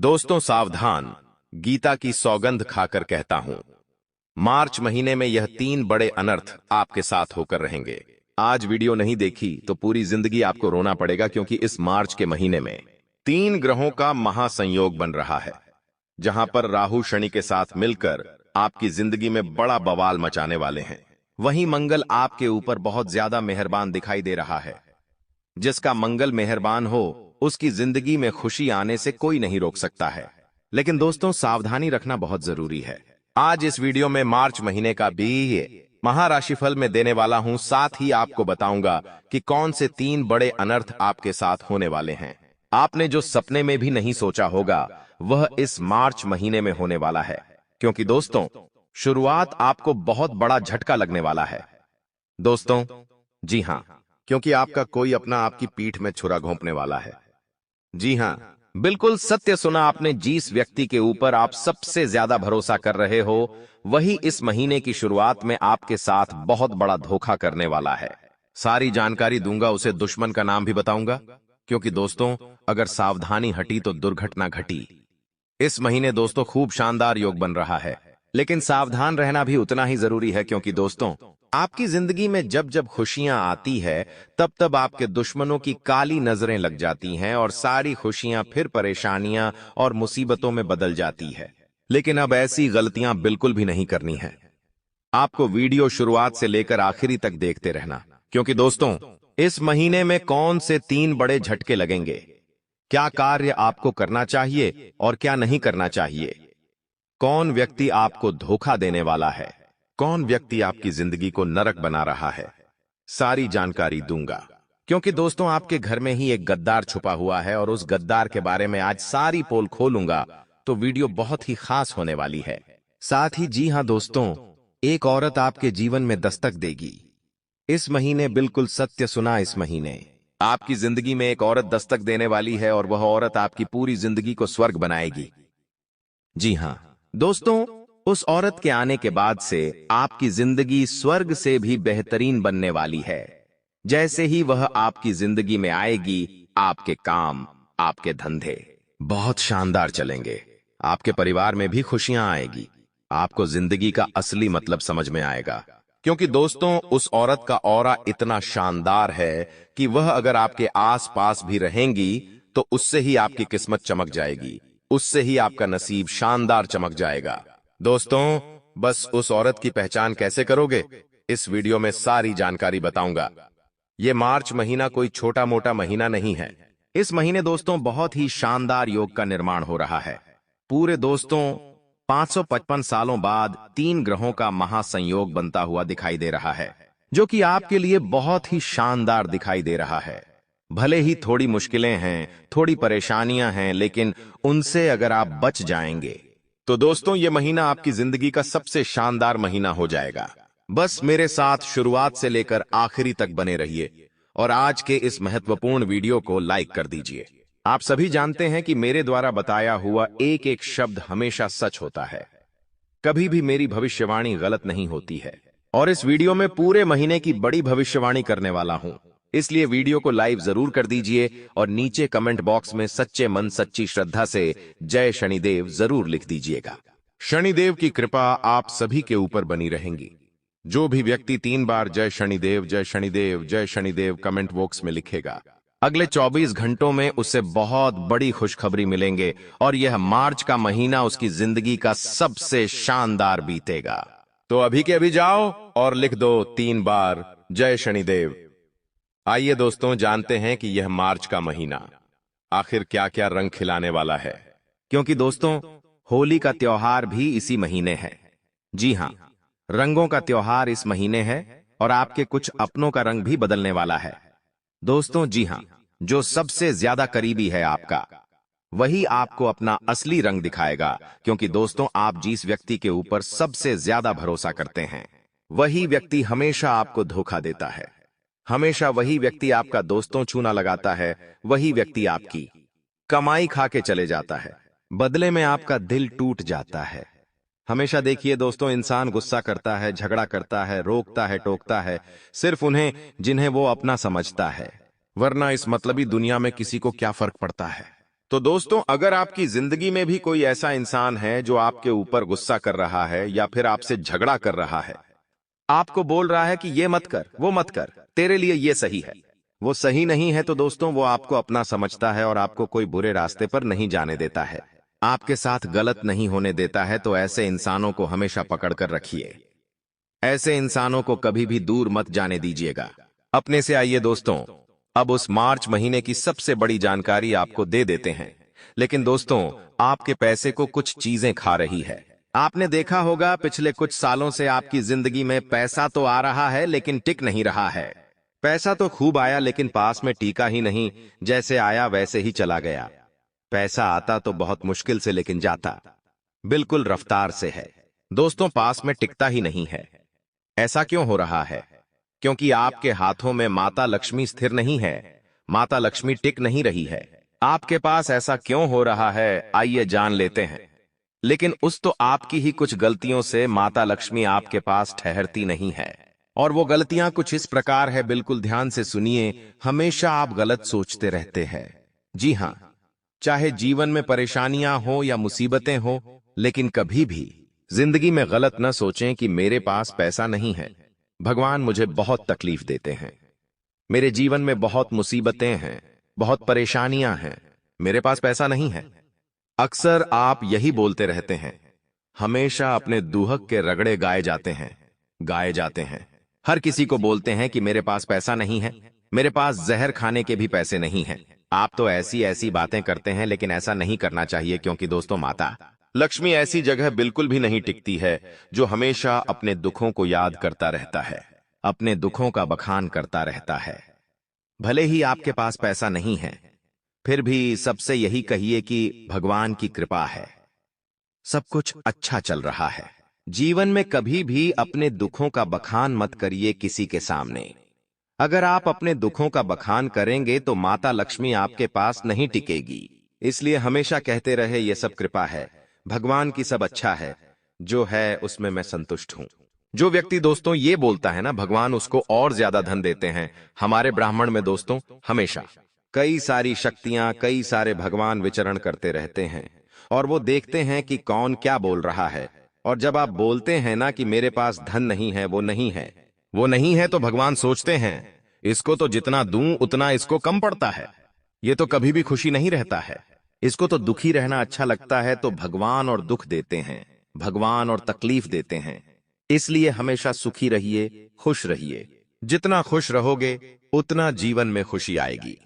दोस्तों सावधान, गीता की सौगंध खाकर कहता हूं, मार्च महीने में यह 3 बड़े अनर्थ आपके साथ होकर रहेंगे। आज वीडियो नहीं देखी तो पूरी जिंदगी आपको रोना पड़ेगा, क्योंकि इस मार्च के महीने में 3 ग्रहों का महासंयोग बन रहा है, जहां पर राहु शनि के साथ मिलकर आपकी जिंदगी में बड़ा बवाल मचाने वाले हैं। वहीं मंगल आपके ऊपर बहुत ज्यादा मेहरबान दिखाई दे रहा है। जिसका मंगल मेहरबान हो उसकी जिंदगी में खुशी आने से कोई नहीं रोक सकता है। लेकिन दोस्तों सावधानी रखना बहुत जरूरी है। आज इस वीडियो में मार्च महीने का भी महाराशिफल में देने वाला हूं, साथ ही आपको बताऊंगा कि कौन से 3 बड़े अनर्थ आपके साथ होने वाले हैं। आपने जो सपने में भी नहीं सोचा होगा वह इस मार्च महीने में होने वाला है, क्योंकि दोस्तों शुरुआत आपको बहुत बड़ा झटका लगने वाला है। दोस्तों जी हां, क्योंकि आपका कोई अपना आपकी पीठ में छुरा घोंपने वाला है। जी हां, बिल्कुल सत्य सुना आपने। जिस व्यक्ति के ऊपर आप सबसे ज्यादा भरोसा कर रहे हो वही इस महीने की शुरुआत में आपके साथ बहुत बड़ा धोखा करने वाला है। सारी जानकारी दूंगा, उसे दुश्मन का नाम भी बताऊंगा, क्योंकि दोस्तों अगर सावधानी हटी तो दुर्घटना घटी। इस महीने दोस्तों खूब शानदार योग बन रहा है, लेकिन सावधान रहना भी उतना ही जरूरी है, क्योंकि दोस्तों आपकी जिंदगी में जब जब खुशियां आती है तब तब आपके दुश्मनों की काली नजरें लग जाती हैं और सारी खुशियां फिर परेशानियां और मुसीबतों में बदल जाती है। लेकिन अब ऐसी गलतियां बिल्कुल भी नहीं करनी है। आपको वीडियो शुरुआत से लेकर आखिरी तक देखते रहना, क्योंकि दोस्तों इस महीने में कौन से 3 बड़े झटके लगेंगे, क्या कार्य आपको करना चाहिए और क्या नहीं करना चाहिए, कौन व्यक्ति आपको धोखा देने वाला है, कौन व्यक्ति आपकी जिंदगी को नरक बना रहा है, सारी जानकारी दूंगा। क्योंकि दोस्तों आपके घर में ही एक गद्दार छुपा हुआ है और उस गद्दार के बारे में आज सारी पोल खोलूंगा, तो वीडियो बहुत ही खास होने वाली है। साथ ही जी हां दोस्तों, एक औरत आपके जीवन में दस्तक देगी इस महीने। बिल्कुल सत्य सुना, इस महीने आपकी जिंदगी में एक औरत दस्तक देने वाली है और वह औरत आपकी पूरी जिंदगी को स्वर्ग बनाएगी। जी हां दोस्तों, उस औरत के आने के बाद से आपकी जिंदगी स्वर्ग से भी बेहतरीन बनने वाली है। जैसे ही वह आपकी जिंदगी में आएगी, आपके काम, आपके धंधे बहुत शानदार चलेंगे। आपके परिवार में भी खुशियां आएगी। आपको जिंदगी का असली मतलब समझ में आएगा, क्योंकि दोस्तों उस औरत का ऑरा इतना शानदार है कि वह अगर आपके आस-पास भी रहेंगी तो उससे ही आपकी किस्मत चमक जाएगी, उससे ही आपका नसीब शानदार चमक जाएगा। दोस्तों बस उस औरत की पहचान कैसे करोगे, इस वीडियो में सारी जानकारी बताऊंगा। ये मार्च महीना कोई छोटा मोटा महीना नहीं है। इस महीने दोस्तों बहुत ही शानदार योग का निर्माण हो रहा है। पूरे दोस्तों 555 सालों बाद 3 ग्रहों का महासंयोग बनता हुआ दिखाई दे रहा है, जो कि आपके लिए बहुत ही शानदार दिखाई दे रहा है। भले ही थोड़ी मुश्किलें हैं, थोड़ी परेशानियां हैं, लेकिन उनसे अगर आप बच जाएंगे तो दोस्तों ये महीना आपकी जिंदगी का सबसे शानदार महीना हो जाएगा। बस मेरे साथ शुरुआत से लेकर आखिरी तक बने रहिए और आज के इस महत्वपूर्ण वीडियो को लाइक कर दीजिए। आप सभी जानते हैं कि मेरे द्वारा बताया हुआ एक एक शब्द हमेशा सच होता है, कभी भी मेरी भविष्यवाणी गलत नहीं होती है। और इस वीडियो में पूरे महीने की बड़ी भविष्यवाणी करने वाला हूं, इसलिए वीडियो को लाइव जरूर कर दीजिए और नीचे कमेंट बॉक्स में सच्चे मन सच्ची श्रद्धा से जय शनिदेव जरूर लिख दीजिएगा। शनिदेव की कृपा आप सभी के ऊपर बनी रहेंगी। जो भी व्यक्ति 3 बार जय शनिदेव जय शनिदेव जय शनिदेव कमेंट बॉक्स में लिखेगा, अगले 24 घंटों में उसे बहुत बड़ी खुशखबरी मिलेंगे और यह मार्च का महीना उसकी जिंदगी का सबसे शानदार बीतेगा। तो अभी के अभी जाओ और लिख दो 3 बार जय शनिदेव। आइए दोस्तों जानते हैं कि यह मार्च का महीना आखिर क्या क्या रंग खिलाने वाला है, क्योंकि दोस्तों होली का त्योहार भी इसी महीने है। जी हां, रंगों का त्योहार इस महीने है और आपके कुछ अपनों का रंग भी बदलने वाला है। दोस्तों जी हां, जो सबसे ज्यादा करीबी है आपका, वही आपको अपना असली रंग दिखाएगा, क्योंकि दोस्तों आप जिस व्यक्ति के ऊपर सबसे ज्यादा भरोसा करते हैं वही व्यक्ति हमेशा आपको धोखा देता है। हमेशा वही व्यक्ति आपका दोस्तों छूना लगाता है, वही व्यक्ति आपकी कमाई खा के चले जाता है, बदले में आपका दिल टूट जाता है। हमेशा देखिए दोस्तों, इंसान गुस्सा करता है, झगड़ा करता है, रोकता है, टोकता है सिर्फ उन्हें जिन्हें वो अपना समझता है, वरना इस मतलबी दुनिया में किसी को क्या फर्क पड़ता है। तो दोस्तों, अगर आपकी जिंदगी में भी कोई ऐसा इंसान है जो आपके ऊपर गुस्सा कर रहा है या फिर आपसे झगड़ा कर रहा है, आपको बोल रहा है कि ये मत कर, वो मत कर, तेरे लिए ये सही है, वो सही नहीं है, तो दोस्तों वो आपको अपना समझता है और आपको कोई बुरे रास्ते पर नहीं जाने देता है, आपके साथ गलत नहीं होने देता है। तो ऐसे इंसानों को हमेशा पकड़ कर रखिए। ऐसे इंसानों को कभी भी दूर मत जाने दीजिएगा अपने से। आइए दोस्तों, अब उस मार्च महीने की सबसे बड़ी जानकारी आपको दे देते हैं। लेकिन दोस्तों, आपके पैसे को कुछ चीजें खा रही है। आपने देखा होगा पिछले कुछ सालों से आपकी जिंदगी में पैसा तो आ रहा है लेकिन टिक नहीं रहा है। पैसा तो खूब आया लेकिन पास में टीका ही नहीं, जैसे आया वैसे ही चला गया। पैसा आता तो बहुत मुश्किल से लेकिन जाता बिल्कुल रफ्तार से है। दोस्तों, पास में टिकता ही नहीं है। ऐसा क्यों हो रहा है? क्योंकि आपके हाथों में माता लक्ष्मी स्थिर नहीं है। माता लक्ष्मी टिक नहीं रही है। आपके पास ऐसा क्यों हो रहा है, आइए जान लेते हैं। लेकिन उस तो आपकी ही कुछ गलतियों से माता लक्ष्मी आपके पास ठहरती नहीं है। और वो गलतियां कुछ इस प्रकार है, बिल्कुल ध्यान से सुनिए। हमेशा आप गलत सोचते रहते हैं। जी हां, चाहे जीवन में परेशानियां हो या मुसीबतें हो, लेकिन कभी भी जिंदगी में गलत न सोचें कि मेरे पास पैसा नहीं है, भगवान मुझे बहुत तकलीफ देते हैं, मेरे जीवन में बहुत मुसीबतें हैं, बहुत परेशानियां हैं, मेरे पास पैसा नहीं है। अक्सर आप यही बोलते रहते हैं। हमेशा अपने दुहक के रगड़े गाए जाते हैं। हर किसी को बोलते हैं कि मेरे पास पैसा नहीं है, मेरे पास जहर खाने के भी पैसे नहीं हैं। आप तो ऐसी ऐसी बातें करते हैं, लेकिन ऐसा नहीं करना चाहिए, क्योंकि दोस्तों माता लक्ष्मी ऐसी जगह बिल्कुल भी नहीं टिकती है जो हमेशा अपने दुखों को याद करता रहता है, अपने दुखों का बखान करता रहता है। भले ही आपके पास पैसा नहीं है, फिर भी सबसे यही कहिए कि भगवान की कृपा है, सब कुछ अच्छा चल रहा है। जीवन में कभी भी अपने दुखों का बखान मत करिए किसी के सामने। अगर आप अपने दुखों का बखान करेंगे तो माता लक्ष्मी आपके पास नहीं टिकेगी। इसलिए हमेशा कहते रहे ये सब कृपा है, भगवान की सब अच्छा है, जो है उसमें मैं संतुष्ट हूं। जो व्यक्ति दोस्तों ये बोलता है ना, भगवान उसको और ज्यादा धन देते हैं। हमारे ब्राह्मण में दोस्तों हमेशा कई सारी शक्तियां, कई सारे भगवान विचरण करते रहते हैं और वो देखते हैं कि कौन क्या बोल रहा है। और जब आप बोलते हैं ना कि मेरे पास धन नहीं है, वो नहीं है, तो भगवान सोचते हैं इसको तो जितना दूं उतना इसको कम पड़ता है, ये तो कभी भी खुशी नहीं रहता है, इसको तो दुखी रहना अच्छा लगता है। तो भगवान और दुख देते हैं, भगवान और तकलीफ देते हैं। इसलिए हमेशा सुखी रहिए, खुश रहिए। जितना खुश रहोगे उतना जीवन में खुशी आएगी।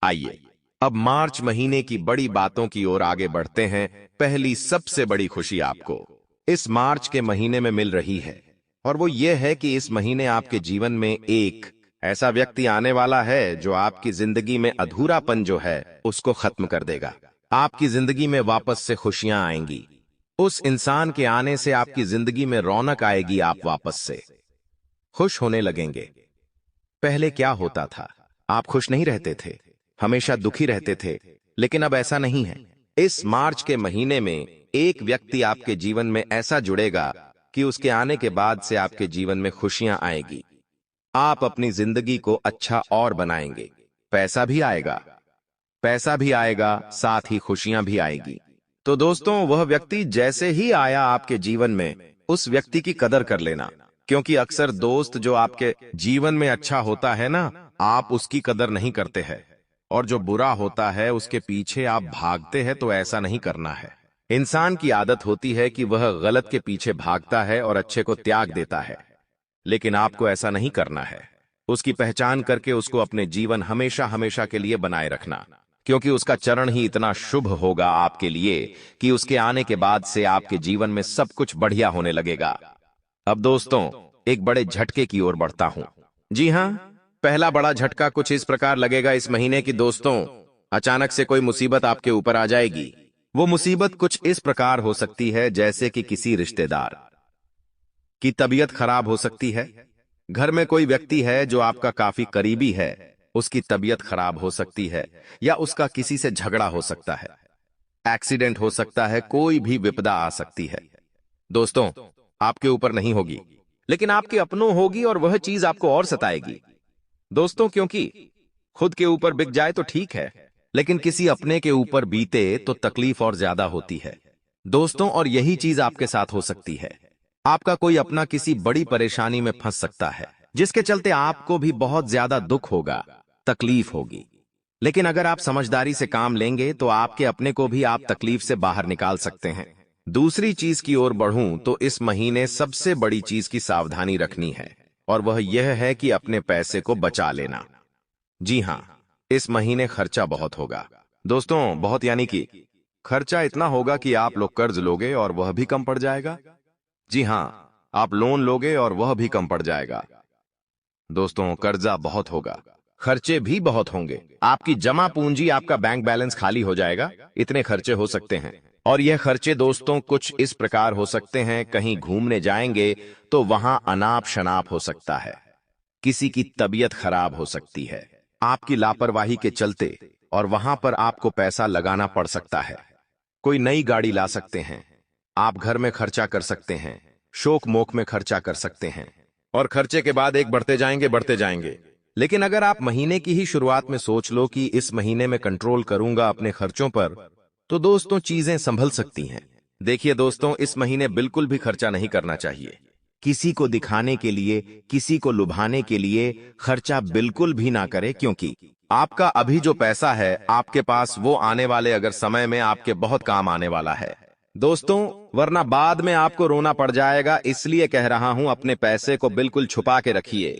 आइए अब मार्च महीने की बड़ी बातों की ओर आगे बढ़ते हैं। पहली सबसे बड़ी खुशी आपको इस मार्च के महीने में मिल रही है, और वो ये है कि इस महीने आपके जीवन में एक ऐसा व्यक्ति आने वाला है जो आपकी जिंदगी में अधूरापन जो है उसको खत्म कर देगा। आपकी जिंदगी में वापस से खुशियां आएंगी। उस इंसान के आने से आपकी जिंदगी में रौनक आएगी, आप वापस से खुश होने लगेंगे। पहले क्या होता था, आप खुश नहीं रहते थे, हमेशा दुखी रहते थे, लेकिन अब ऐसा नहीं है। इस मार्च के महीने में एक व्यक्ति आपके जीवन में ऐसा जुड़ेगा कि उसके आने के बाद से आपके जीवन में खुशियां आएगी। आप अपनी जिंदगी को अच्छा और बनाएंगे। पैसा भी आएगा, साथ ही खुशियां भी आएगी। तो दोस्तों, वह व्यक्ति जैसे ही आया आपके जीवन में, उस व्यक्ति की कदर कर लेना, क्योंकि अक्सर दोस्त जो आपके जीवन में अच्छा होता है ना, आप उसकी कदर नहीं करते हैं, और जो बुरा होता है उसके पीछे आप भागते हैं। तो ऐसा नहीं करना है। इंसान की आदत होती है कि वह गलत के पीछे भागता है और अच्छे को त्याग देता है, लेकिन आपको ऐसा नहीं करना है। उसकी पहचान करके उसको अपने जीवन हमेशा हमेशा के लिए बनाए रखना, क्योंकि उसका चरण ही इतना शुभ होगा आपके लिए कि उसके आने के बाद से आपके जीवन में सब कुछ बढ़िया होने लगेगा। अब दोस्तों, एक बड़े झटके की ओर बढ़ता हूं। जी हां, पहला बड़ा झटका कुछ इस प्रकार लगेगा इस महीने की दोस्तों, अचानक से कोई मुसीबत आपके ऊपर आ जाएगी। वो मुसीबत कुछ इस प्रकार हो सकती है जैसे कि किसी रिश्तेदार की तबीयत खराब हो सकती है। घर में कोई व्यक्ति है जो आपका काफी करीबी है, उसकी तबीयत खराब हो सकती है, या उसका किसी से झगड़ा हो सकता है, एक्सीडेंट हो सकता है, कोई भी विपदा आ सकती है। दोस्तों, आपके ऊपर नहीं होगी, लेकिन आपके अपनों होगी, और वह चीज आपको और सताएगी। दोस्तों, क्योंकि खुद के ऊपर बिक जाए तो ठीक है, लेकिन किसी अपने के ऊपर बीते तो तकलीफ और ज्यादा होती है दोस्तों। और यही चीज आपके साथ हो सकती है। आपका कोई अपना किसी बड़ी परेशानी में फंस सकता है, जिसके चलते आपको भी बहुत ज्यादा दुख होगा, तकलीफ होगी। लेकिन अगर आप समझदारी से काम लेंगे तो आपके अपने को भी आप तकलीफ से बाहर निकाल सकते हैं। दूसरी चीज की ओर बढ़ूं तो इस महीने सबसे बड़ी चीज की सावधानी रखनी है, और वह यह है कि अपने पैसे को बचा लेना। जी हां, इस महीने खर्चा बहुत होगा दोस्तों, बहुत, यानी कि खर्चा इतना होगा कि आप लोग कर्ज लोगे और वह भी कम पड़ जाएगा। जी हां, आप लोन लोगे और वह भी कम पड़ जाएगा। दोस्तों, कर्जा बहुत होगा, खर्चे भी बहुत होंगे, आपकी जमा पूंजी, आपका बैंक बैलेंस खाली हो जाएगा। इतने खर्चे हो सकते हैं। और यह खर्चे दोस्तों कुछ इस प्रकार हो सकते हैं, कहीं घूमने जाएंगे तो वहां अनाप शनाप हो सकता है, किसी की तबीयत खराब हो सकती है आपकी लापरवाही के चलते, और वहां पर आपको पैसा लगाना पड़ सकता है। कोई नई गाड़ी ला सकते हैं, आप घर में खर्चा कर सकते हैं, शोक मोक में खर्चा कर सकते हैं, और खर्चे के बाद एक बढ़ते जाएंगे बढ़ते जाएंगे। लेकिन अगर आप महीने की ही शुरुआत में सोच लो कि इस महीने में कंट्रोल करूंगा अपने खर्चों पर, तो दोस्तों चीजें संभल सकती हैं। देखिए दोस्तों, इस महीने बिल्कुल भी खर्चा नहीं करना चाहिए। किसी को दिखाने के लिए, किसी को लुभाने के लिए खर्चा बिल्कुल भी ना करें, क्योंकि आपका अभी जो पैसा है आपके पास, वो आने वाले अगर समय में आपके बहुत काम आने वाला है दोस्तों, वरना बाद में आपको रोना पड़ जाएगा। इसलिए कह रहा हूं, अपने पैसे को बिल्कुल छुपा के रखिए।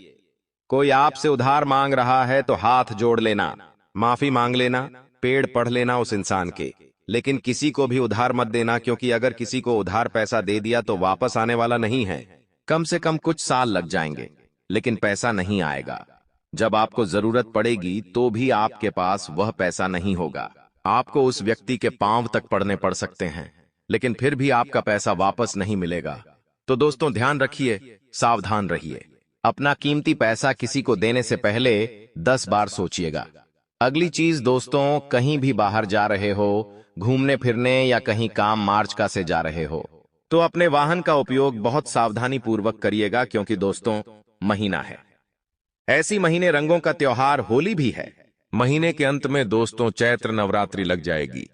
कोई आपसे उधार मांग रहा है तो हाथ जोड़ लेना, माफी मांग लेना, पेड़ पढ़ लेना उस इंसान के, लेकिन किसी को भी उधार मत देना, क्योंकि अगर किसी को उधार पैसा दे दिया तो वापस आने वाला नहीं है। कम से कम कुछ साल लग जाएंगे, लेकिन पैसा नहीं आएगा। जब आपको जरूरत पड़ेगी तो भी आपके पास वह पैसा नहीं होगा। आपको उस व्यक्ति के पांव तक पड़ने पड़ सकते हैं, लेकिन फिर भी आपका पैसा वापस नहीं मिलेगा। तो दोस्तों ध्यान रखिए, सावधान रहिए। अपना कीमती पैसा किसी को देने से पहले 10 बार सोचिएगा। अगली चीज दोस्तों, कहीं भी बाहर जा रहे हो, घूमने फिरने या कहीं काम मार्च का से जा रहे हो, तो अपने वाहन का उपयोग बहुत सावधानी पूर्वक करिएगा, क्योंकि दोस्तों महीना है, ऐसी महीने रंगों का त्योहार होली भी है। महीने के अंत में दोस्तों चैत्र नवरात्रि लग जाएगी।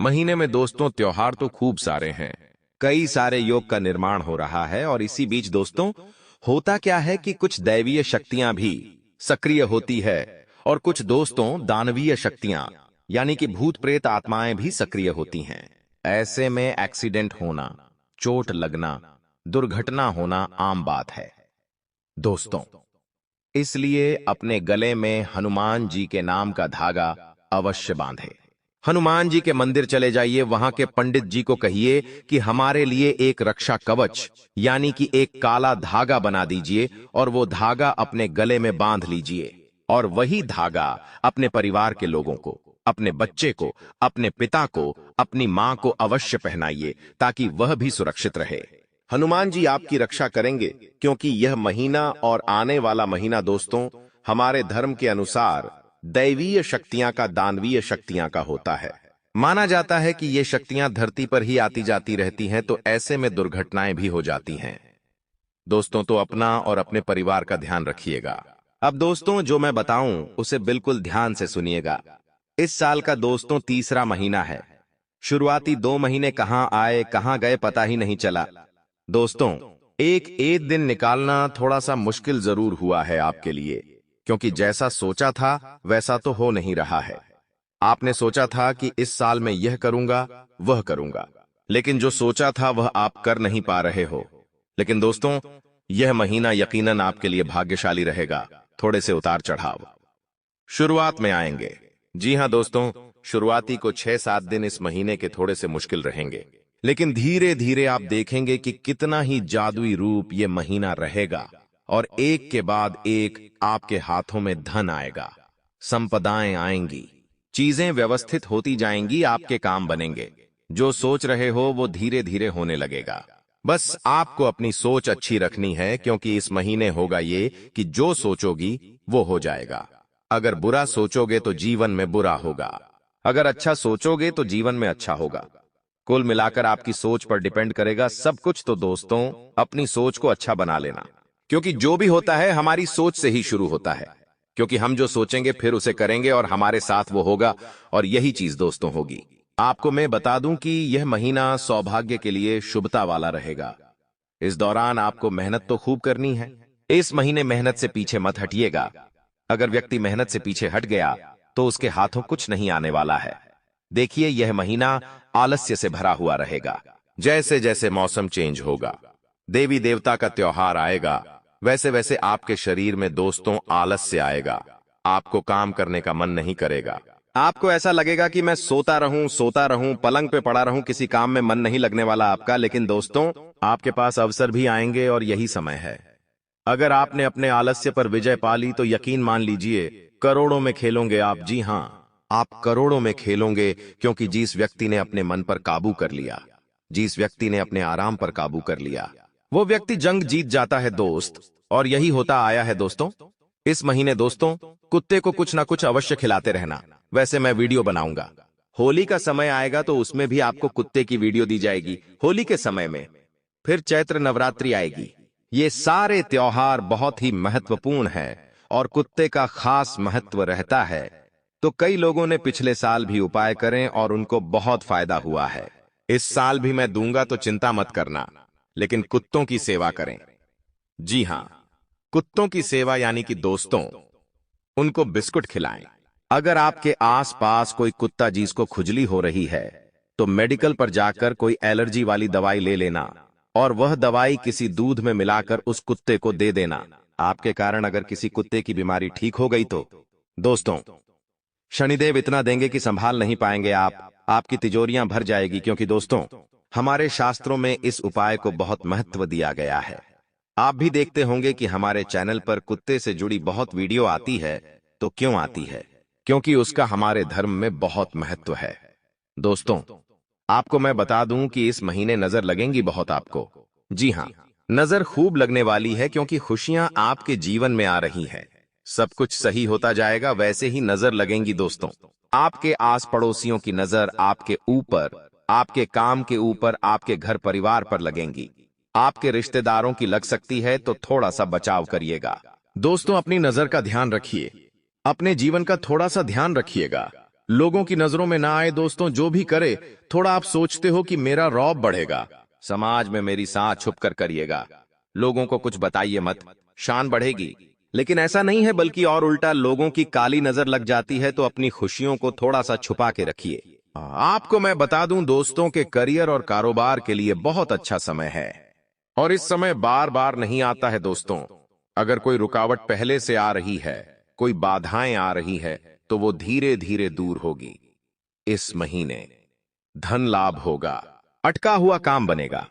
महीने में दोस्तों त्योहार तो खूब सारे हैं, कई सारे योग का निर्माण हो रहा है। और इसी बीच दोस्तों होता क्या है कि कुछ दैवीय शक्तियां भी सक्रिय होती है, और कुछ दोस्तों दानवीय शक्तियां यानी कि भूत प्रेत आत्माएं भी सक्रिय होती हैं। ऐसे में एक्सीडेंट होना, चोट लगना, दुर्घटना होना आम बात है दोस्तों। इसलिए अपने गले में हनुमान जी के नाम का धागा अवश्य बांधे। हनुमान जी के मंदिर चले जाइए, वहां के पंडित जी को कहिए कि हमारे लिए एक रक्षा कवच यानी कि एक काला धागा बना दीजिए, और वो धागा अपने गले में बांध लीजिए। और वही धागा अपने परिवार के लोगों को, अपने बच्चे को, अपने पिता को, अपनी मां को अवश्य पहनाइए, ताकि वह भी सुरक्षित रहे। हनुमान जी आपकी रक्षा करेंगे, क्योंकि यह महीना और आने वाला महीना दोस्तों हमारे धर्म के अनुसार दैवीय शक्तियां का, दानवीय शक्तियां का होता है। माना जाता है कि ये शक्तियां धरती पर ही आती जाती रहती हैं, तो ऐसे में दुर्घटनाएं भी हो जाती हैं दोस्तों। तो अपना और अपने परिवार का ध्यान रखिएगा। अब दोस्तों जो मैं बताऊं उसे बिल्कुल ध्यान से सुनिएगा। इस साल का दोस्तों तीसरा महीना है। शुरुआती 2 महीने कहां आए कहां गए पता ही नहीं चला दोस्तों। एक दिन निकालना थोड़ा सा मुश्किल जरूर हुआ है आपके लिए, क्योंकि जैसा सोचा था वैसा तो हो नहीं रहा है। आपने सोचा था कि इस साल में यह करूंगा वह करूंगा, लेकिन जो सोचा था वह आप कर नहीं पा रहे हो। लेकिन दोस्तों यह महीना यकीनन आपके लिए भाग्यशाली रहेगा। थोड़े से उतार चढ़ाव शुरुआत में आएंगे। जी हां दोस्तों, शुरुआती को 6-7 दिन इस महीने के थोड़े से मुश्किल रहेंगे, लेकिन धीरे धीरे आप देखेंगे कि कितना ही जादुई रूप ये महीना रहेगा, और एक के बाद एक आपके हाथों में धन आएगा, संपदाएं आएंगी, चीजें व्यवस्थित होती जाएंगी, आपके काम बनेंगे। जो सोच रहे हो वो धीरे धीरे होने लगेगा। बस आपको अपनी सोच अच्छी रखनी है, क्योंकि इस महीने होगा ये कि जो सोचोगी वो हो जाएगा। अगर बुरा सोचोगे तो जीवन में बुरा होगा, अगर अच्छा सोचोगे तो जीवन में अच्छा होगा। कुल मिलाकर आपकी सोच पर डिपेंड करेगा सब कुछ। तो दोस्तों अपनी सोच को अच्छा बना लेना, क्योंकि जो भी होता है हमारी सोच से ही शुरू होता है। क्योंकि हम जो सोचेंगे फिर उसे करेंगे और हमारे साथ वो होगा, और यही चीज दोस्तों होगी। आपको मैं बता दूं कि यह महीना सौभाग्य के लिए शुभता वाला रहेगा। इस दौरान आपको मेहनत तो खूब करनी है। इस महीने मेहनत से पीछे मत हटिएगा। अगर व्यक्ति मेहनत से पीछे हट गया तो उसके हाथों कुछ नहीं आने वाला है। देखिए, यह महीना आलस्य से भरा हुआ रहेगा। जैसे जैसे मौसम चेंज होगा, देवी देवता का त्योहार आएगा, वैसे वैसे आपके शरीर में दोस्तों आलस्य आएगा। आपको काम करने का मन नहीं करेगा। आपको ऐसा लगेगा कि मैं सोता रहूं, पलंग पे पड़ा रहूं, किसी काम में मन नहीं लगने वाला आपका। लेकिन दोस्तों, आपके पास अवसर भी आएंगे और यही समय है। अगर आपने अपने आलस्य पर विजय पा ली तो यकीन मान लीजिए, करोड़ों में खेलोगे आप। जी हां, आप करोड़ों में खेलोगे, क्योंकि जिस व्यक्ति ने अपने मन पर काबू कर लिया, जिस व्यक्ति ने अपने आराम पर काबू कर लिया, वो व्यक्ति जंग जीत जाता है दोस्त। और यही होता आया है दोस्तों। इस महीने दोस्तों, कुत्ते को कुछ ना कुछ अवश्य खिलाते रहना। वैसे मैं वीडियो बनाऊंगा, होली का समय आएगा तो उसमें भी आपको कुत्ते की वीडियो दी जाएगी होली के समय में। फिर चैत्र नवरात्रि आएगी। ये सारे त्योहार बहुत ही महत्वपूर्ण है और कुत्ते का खास महत्व रहता है। तो कई लोगों ने पिछले साल भी उपाय करें और उनको बहुत फायदा हुआ है। इस साल भी मैं दूंगा, तो चिंता मत करना, लेकिन कुत्तों की सेवा करें। जी हां, कुत्तों की सेवा यानी कि दोस्तों, उनको बिस्कुट खिलाएं। अगर आपके आसपास कोई कुत्ता जिसको खुजली हो रही है, तो मेडिकल पर जाकर कोई एलर्जी वाली दवाई ले लेना और वह दवाई किसी दूध में मिलाकर उस कुत्ते को दे देना। आपके कारण अगर किसी कुत्ते की बीमारी ठीक हो गई तो दोस्तों, शनिदेव इतना देंगे कि संभाल नहीं पाएंगे आप। आपकी तिजोरियां भर जाएगी, क्योंकि दोस्तों, हमारे शास्त्रों में इस उपाय को बहुत महत्व दिया गया है। आप भी देखते होंगे कि हमारे चैनल पर कुत्ते से जुड़ी बहुत वीडियो आती है। तो क्यों आती है? क्योंकि उसका हमारे धर्म में बहुत महत्व है। दोस्तों, आपको मैं बता दूं कि इस महीने नजर लगेंगी बहुत आपको। जी हां, नजर खूब लगने वाली है, क्योंकि खुशियां आपके जीवन में आ रही हैं। सब कुछ सही होता जाएगा, वैसे ही नजर लगेंगी दोस्तों। आपके आस पड़ोसियों की नजर आपके ऊपर, आपके काम के ऊपर, आपके घर परिवार पर लगेंगी। आपके रिश्तेदारों की लग सकती है, तो थोड़ा सा बचाव करिएगा। दोस्तों, अपनी नजर का ध्यान रखिए। अपने जीवन का थोड़ा सा ध्यान रखिएगा। लोगों की नजरों में ना आए दोस्तों। जो भी करे, थोड़ा आप सोचते हो कि मेरा रौब बढ़ेगा, समाज में मेरी साथ छुप कर करिएगा। लोगों को कुछ बताइए मत, शान बढ़ेगी। लेकिन ऐसा नहीं है, बल्कि और उल्टा, लोगों की काली नजर लग जाती है, तो अपनी खुशियों को थोड़ा सा छुपा के रखिए। आपको मैं बता दूं दोस्तों, के करियर और कारोबार के लिए बहुत अच्छा समय है, और इस समय बार बार नहीं आता है दोस्तों। अगर कोई रुकावट पहले से आ रही है, कोई बाधाएं आ रही है, तो वो धीरे धीरे दूर होगी। इस महीने धन लाभ होगा, अटका हुआ काम बनेगा,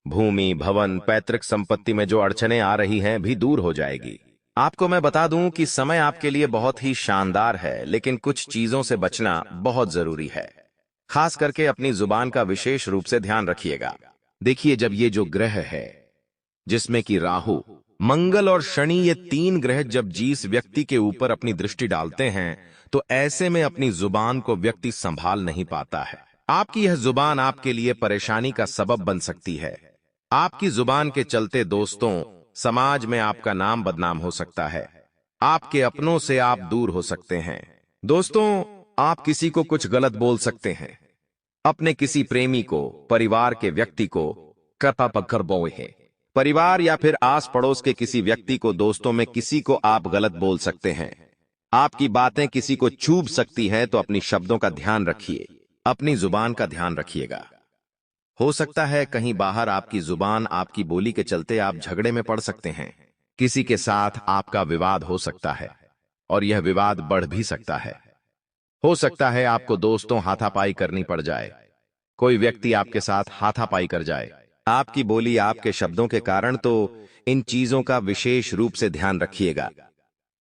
भूमि भवन पैतृक संपत्ति में जो अड़चने आ रही हैं भी दूर हो जाएगी। आपको मैं बता दूं कि समय आपके लिए बहुत ही शानदार है, लेकिन कुछ चीजों से बचना बहुत जरूरी है। खास करके अपनी जुबान का विशेष रूप से ध्यान रखिएगा। देखिए, जब ये जो ग्रह है, जिसमें कि राहु, मंगल और शनि, ये तीन ग्रह जब जिस व्यक्ति के ऊपर अपनी दृष्टि डालते हैं, तो ऐसे में अपनी जुबान को व्यक्ति संभाल नहीं पाता है। आपकी यह जुबान आपके लिए परेशानी का सबब बन सकती है। आपकी जुबान के चलते दोस्तों, समाज में आपका नाम बदनाम हो सकता है। आपके अपनों से आप दूर हो सकते हैं। दोस्तों, आप किसी को कुछ गलत बोल सकते हैं। अपने किसी प्रेमी को, परिवार के व्यक्ति को कृपा पकड़ बोए, परिवार या फिर आस पड़ोस के किसी व्यक्ति को, दोस्तों में किसी को आप गलत बोल सकते हैं। आपकी बातें किसी को चुभ सकती हैं, तो अपनी शब्दों का ध्यान रखिए, अपनी जुबान का ध्यान रखिएगा। हो सकता है कहीं बाहर आपकी जुबान, आपकी बोली के चलते आप झगड़े में पड़ सकते हैं। किसी के साथ आपका विवाद हो सकता है, और यह विवाद बढ़ भी सकता है। हो सकता है आपको दोस्तों हाथापाई करनी पड़ जाए, कोई व्यक्ति आपके साथ हाथापाई कर जाए। आपकी बोली, आपके शब्दों के कारण, तो इन चीजों का विशेष रूप से ध्यान रखिएगा।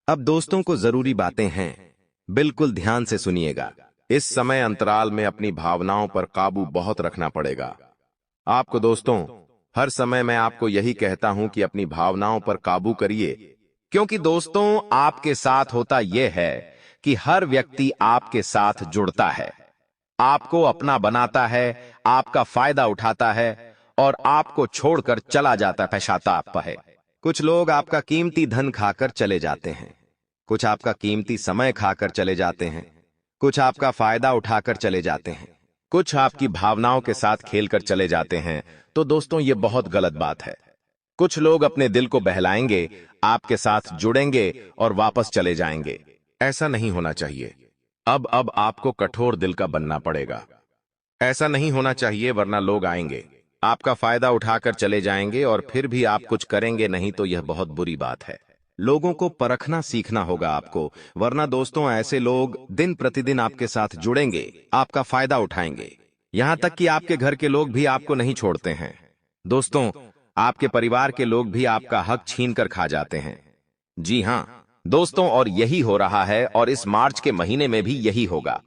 अब दोस्तों को जरूरी बातें हैं, बिल्कुल ध्यान से सुनिएगा। इस समय अंतराल में अपनी भावनाओं पर काबू बहुत रखना पड़ेगा आपको दोस्तों। हर समय मैं आपको यही कहता हूं कि अपनी भावनाओं पर काबू करिए, क्योंकि दोस्तों, आपके साथ होता यह है कि हर व्यक्ति आपके साथ जुड़ता है, आपको अपना बनाता है, आपका फायदा उठाता है और आपको छोड़कर चला जाता है, पश्चाताप है। कुछ लोग आपका कीमती धन खाकर चले जाते हैं, कुछ आपका कीमती समय खाकर चले जाते हैं, कुछ आपका फायदा उठाकर चले जाते हैं, कुछ आपकी भावनाओं के साथ खेलकर चले जाते हैं। तो दोस्तों ये बहुत गलत बात है। कुछ लोग अपने दिल को बहलाएंगे, आपके साथ जुड़ेंगे और वापस चले जाएंगे। ऐसा नहीं होना चाहिए। अब आपको कठोर दिल का बनना पड़ेगा। ऐसा नहीं होना चाहिए, वरना लोग आएंगे, आपका फायदा उठाकर चले जाएंगे और फिर भी आप कुछ करेंगे नहीं, तो यह बहुत बुरी बात है। लोगों को परखना सीखना होगा आपको, वरना दोस्तों ऐसे लोग दिन प्रतिदिन आपके साथ जुड़ेंगे, आपका फायदा उठाएंगे। यहां तक कि आपके घर के लोग भी आपको नहीं छोड़ते हैं। दोस्तों, आपके परिवार के लोग भी आपका हक छीन कर खा जाते हैं। जी हां दोस्तों, और यही हो रहा है, और इस मार्च के महीने में भी यही होगा।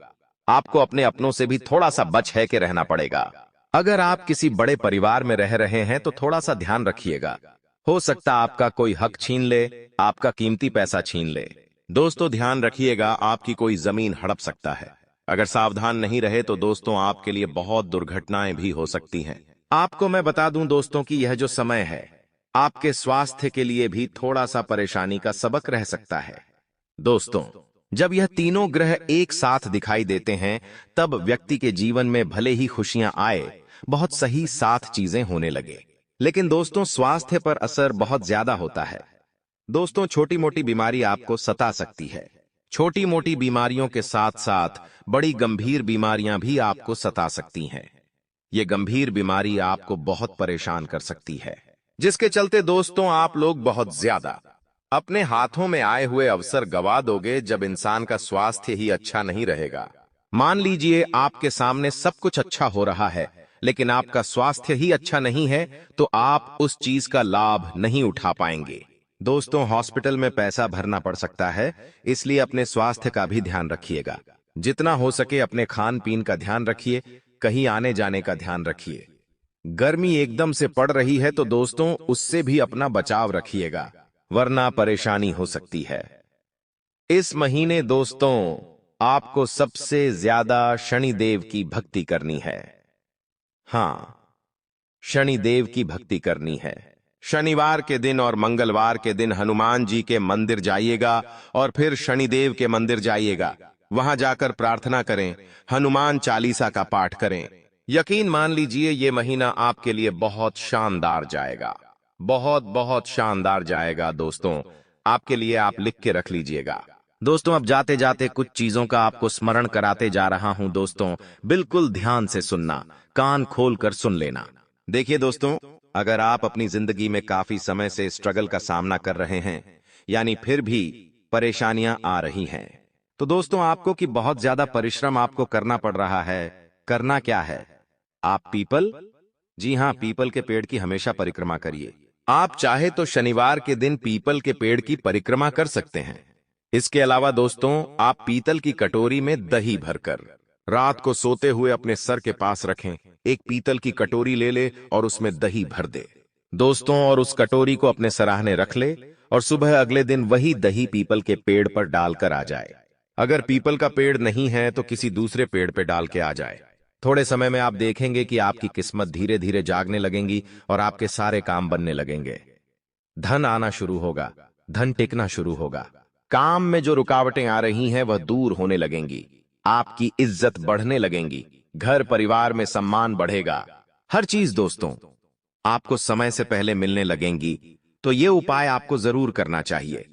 आपको अपने अपनों से भी थोड़ा सा बच है के रहना पड़ेगा। अगर आप किसी बड़े परिवार में रह रहे हैं तो थोड़ा सा ध्यान रखिएगा। हो सकता आपका कोई हक छीन ले, आपका कीमती पैसा छीन ले। दोस्तों ध्यान रखिएगा, आपकी कोई जमीन हड़प सकता है। अगर सावधान नहीं रहे तो दोस्तों आपके लिए बहुत दुर्घटनाएं भी हो सकती हैं। आपको मैं बता दूं दोस्तों कि यह जो समय है आपके स्वास्थ्य के लिए भी थोड़ा सा परेशानी का सबक रह सकता है। दोस्तों, जब यह तीनों ग्रह एक साथ दिखाई देते हैं तब व्यक्ति के जीवन में भले ही खुशियां आए, बहुत सही साथ चीजें होने लगे, लेकिन दोस्तों स्वास्थ्य पर असर बहुत ज्यादा होता है। दोस्तों, छोटी मोटी बीमारी आपको सता सकती है। छोटी मोटी बीमारियों के साथ साथ बड़ी गंभीर बीमारियां भी आपको सता सकती हैं। ये गंभीर बीमारी आपको बहुत परेशान कर सकती है, जिसके चलते दोस्तों आप लोग बहुत ज्यादा अपने हाथों में आए हुए अवसर गवा दोगे जब इंसान का स्वास्थ्य ही अच्छा नहीं रहेगा। मान लीजिए आपके सामने सब कुछ अच्छा हो रहा है, लेकिन आपका स्वास्थ्य ही अच्छा नहीं है, तो आप उस चीज का लाभ नहीं उठा पाएंगे। दोस्तों, हॉस्पिटल में पैसा भरना पड़ सकता है, इसलिए अपने स्वास्थ्य का भी ध्यान रखिएगा। जितना हो सके अपने खान पीन का ध्यान रखिए, कहीं आने जाने का ध्यान रखिए। गर्मी एकदम से पड़ रही है तो दोस्तों उससे भी अपना बचाव रखिएगा, वरना परेशानी हो सकती है। इस महीने दोस्तों आपको सबसे ज्यादा शनिदेव की भक्ति करनी है। हां, शनिदेव की भक्ति करनी है। शनिवार के दिन और मंगलवार के दिन हनुमान जी के मंदिर जाइएगा और फिर शनिदेव के मंदिर जाइएगा। वहां जाकर प्रार्थना करें, हनुमान चालीसा का पाठ करें। यकीन मान लीजिए ये महीना आपके लिए बहुत शानदार जाएगा, बहुत बहुत शानदार जाएगा। दोस्तों आपके लिए आप लिख के रख लीजिएगा। दोस्तों, अब जाते जाते कुछ चीजों का आपको स्मरण कराते जा रहा हूं। दोस्तों बिल्कुल ध्यान से सुनना, कान खोल कर सुन लेना। देखिए दोस्तों, अगर आप अपनी जिंदगी में काफी समय से स्ट्रगल का सामना कर रहे हैं, यानी फिर भी परेशानियां आ रही हैं, तो दोस्तों आपको कि बहुत ज्यादा परिश्रम आपको करना पड़ रहा है। करना क्या है? आप पीपल, जी हां, पीपल के पेड़ की हमेशा परिक्रमा करिए। आप चाहे तो शनिवार के दिन पीपल के पेड़ की परिक्रमा कर सकते हैं। इसके अलावा दोस्तों आप पीतल की कटोरी में दही भरकर रात को सोते हुए अपने सर के पास रखें। एक पीतल की कटोरी ले ले और उसमें दही भर दे दोस्तों, और उस कटोरी को अपने सराहने रख ले, और सुबह अगले दिन वही दही पीपल के पेड़ पर डालकर आ जाए। अगर पीपल का पेड़ नहीं है तो किसी दूसरे पेड़ पे डाल के आ जाए। थोड़े समय में आप देखेंगे कि आपकी किस्मत धीरे धीरे जागने लगेंगी और आपके सारे काम बनने लगेंगे। धन आना शुरू होगा, धन टिकना शुरू होगा। काम में जो रुकावटें आ रही हैं वह दूर होने लगेंगी। आपकी इज्जत बढ़ने लगेंगी, घर परिवार में सम्मान बढ़ेगा। हर चीज दोस्तों आपको समय से पहले मिलने लगेंगी। तो ये उपाय आपको जरूर करना चाहिए।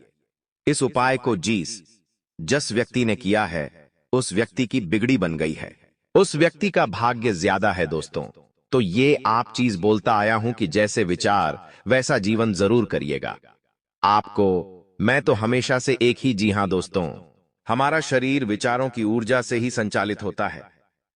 इस उपाय को जिस व्यक्ति ने किया है उस व्यक्ति की बिगड़ी बन गई है, उस व्यक्ति का भाग्य ज्यादा है दोस्तों। तो ये आप चीज बोलता आया हूं कि जैसे विचार वैसा जीवन जरूर करिएगा। आपको मैं तो हमेशा से एक ही, जी हां दोस्तों, हमारा शरीर विचारों की ऊर्जा से ही संचालित होता है।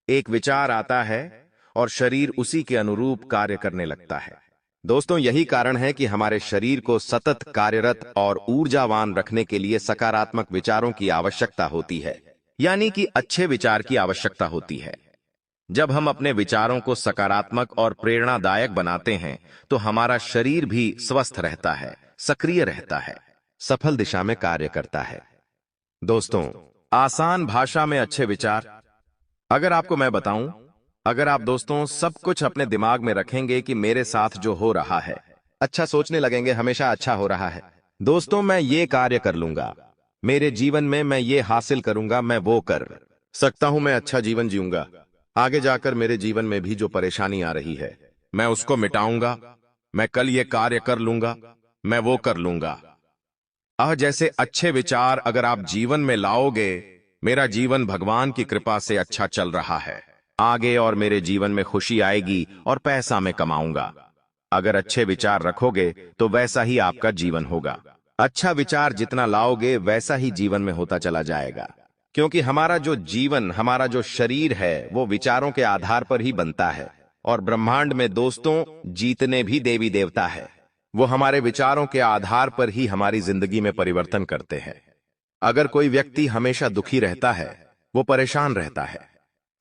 एक विचार आता है और शरीर उसी के अनुरूप कार्य करने लगता है। दोस्तों यही कारण है कि हमारे शरीर को सतत कार्यरत और ऊर्जावान रखने के लिए सकारात्मक विचारों की आवश्यकता होती है, यानी कि अच्छे विचार की आवश्यकता होती है। जब हम अपने विचारों को सकारात्मक और प्रेरणादायक बनाते हैं तो हमारा शरीर भी स्वस्थ रहता है, सक्रिय रहता है, सफल दिशा में कार्य करता है। दोस्तों आसान भाषा में अच्छे विचार, अगर आपको मैं बताऊं, अगर आप दोस्तों सब कुछ अपने दिमाग में रखेंगे कि मेरे साथ जो हो रहा है, अच्छा सोचने लगेंगे हमेशा अच्छा हो रहा है, दोस्तों मैं ये कार्य कर लूंगा, मेरे जीवन में मैं ये हासिल करूंगा, मैं वो कर सकता हूं, मैं अच्छा जीवन जीऊंगा। आगे जाकर मेरे जीवन में भी जो परेशानी आ रही है मैं उसको मिटाऊंगा। मैं कल ये कार्य कर लूंगा, मैं वो कर लूंगा। जैसे अच्छे विचार अगर आप जीवन में लाओगे, मेरा जीवन भगवान की कृपा से अच्छा चल रहा है आगे, और मेरे जीवन में खुशी आएगी और पैसा मैं कमाऊंगा। अगर अच्छे विचार रखोगे तो वैसा ही आपका जीवन होगा। अच्छा विचार जितना लाओगे वैसा ही जीवन में होता चला जाएगा, क्योंकि हमारा जो जीवन, हमारा जो शरीर है वो विचारों के आधार पर ही बनता है। और ब्रह्मांड में दोस्तों जितने भी देवी देवता है वो हमारे विचारों के आधार पर ही हमारी जिंदगी में परिवर्तन करते हैं। अगर कोई व्यक्ति हमेशा दुखी रहता है, वो परेशान रहता है,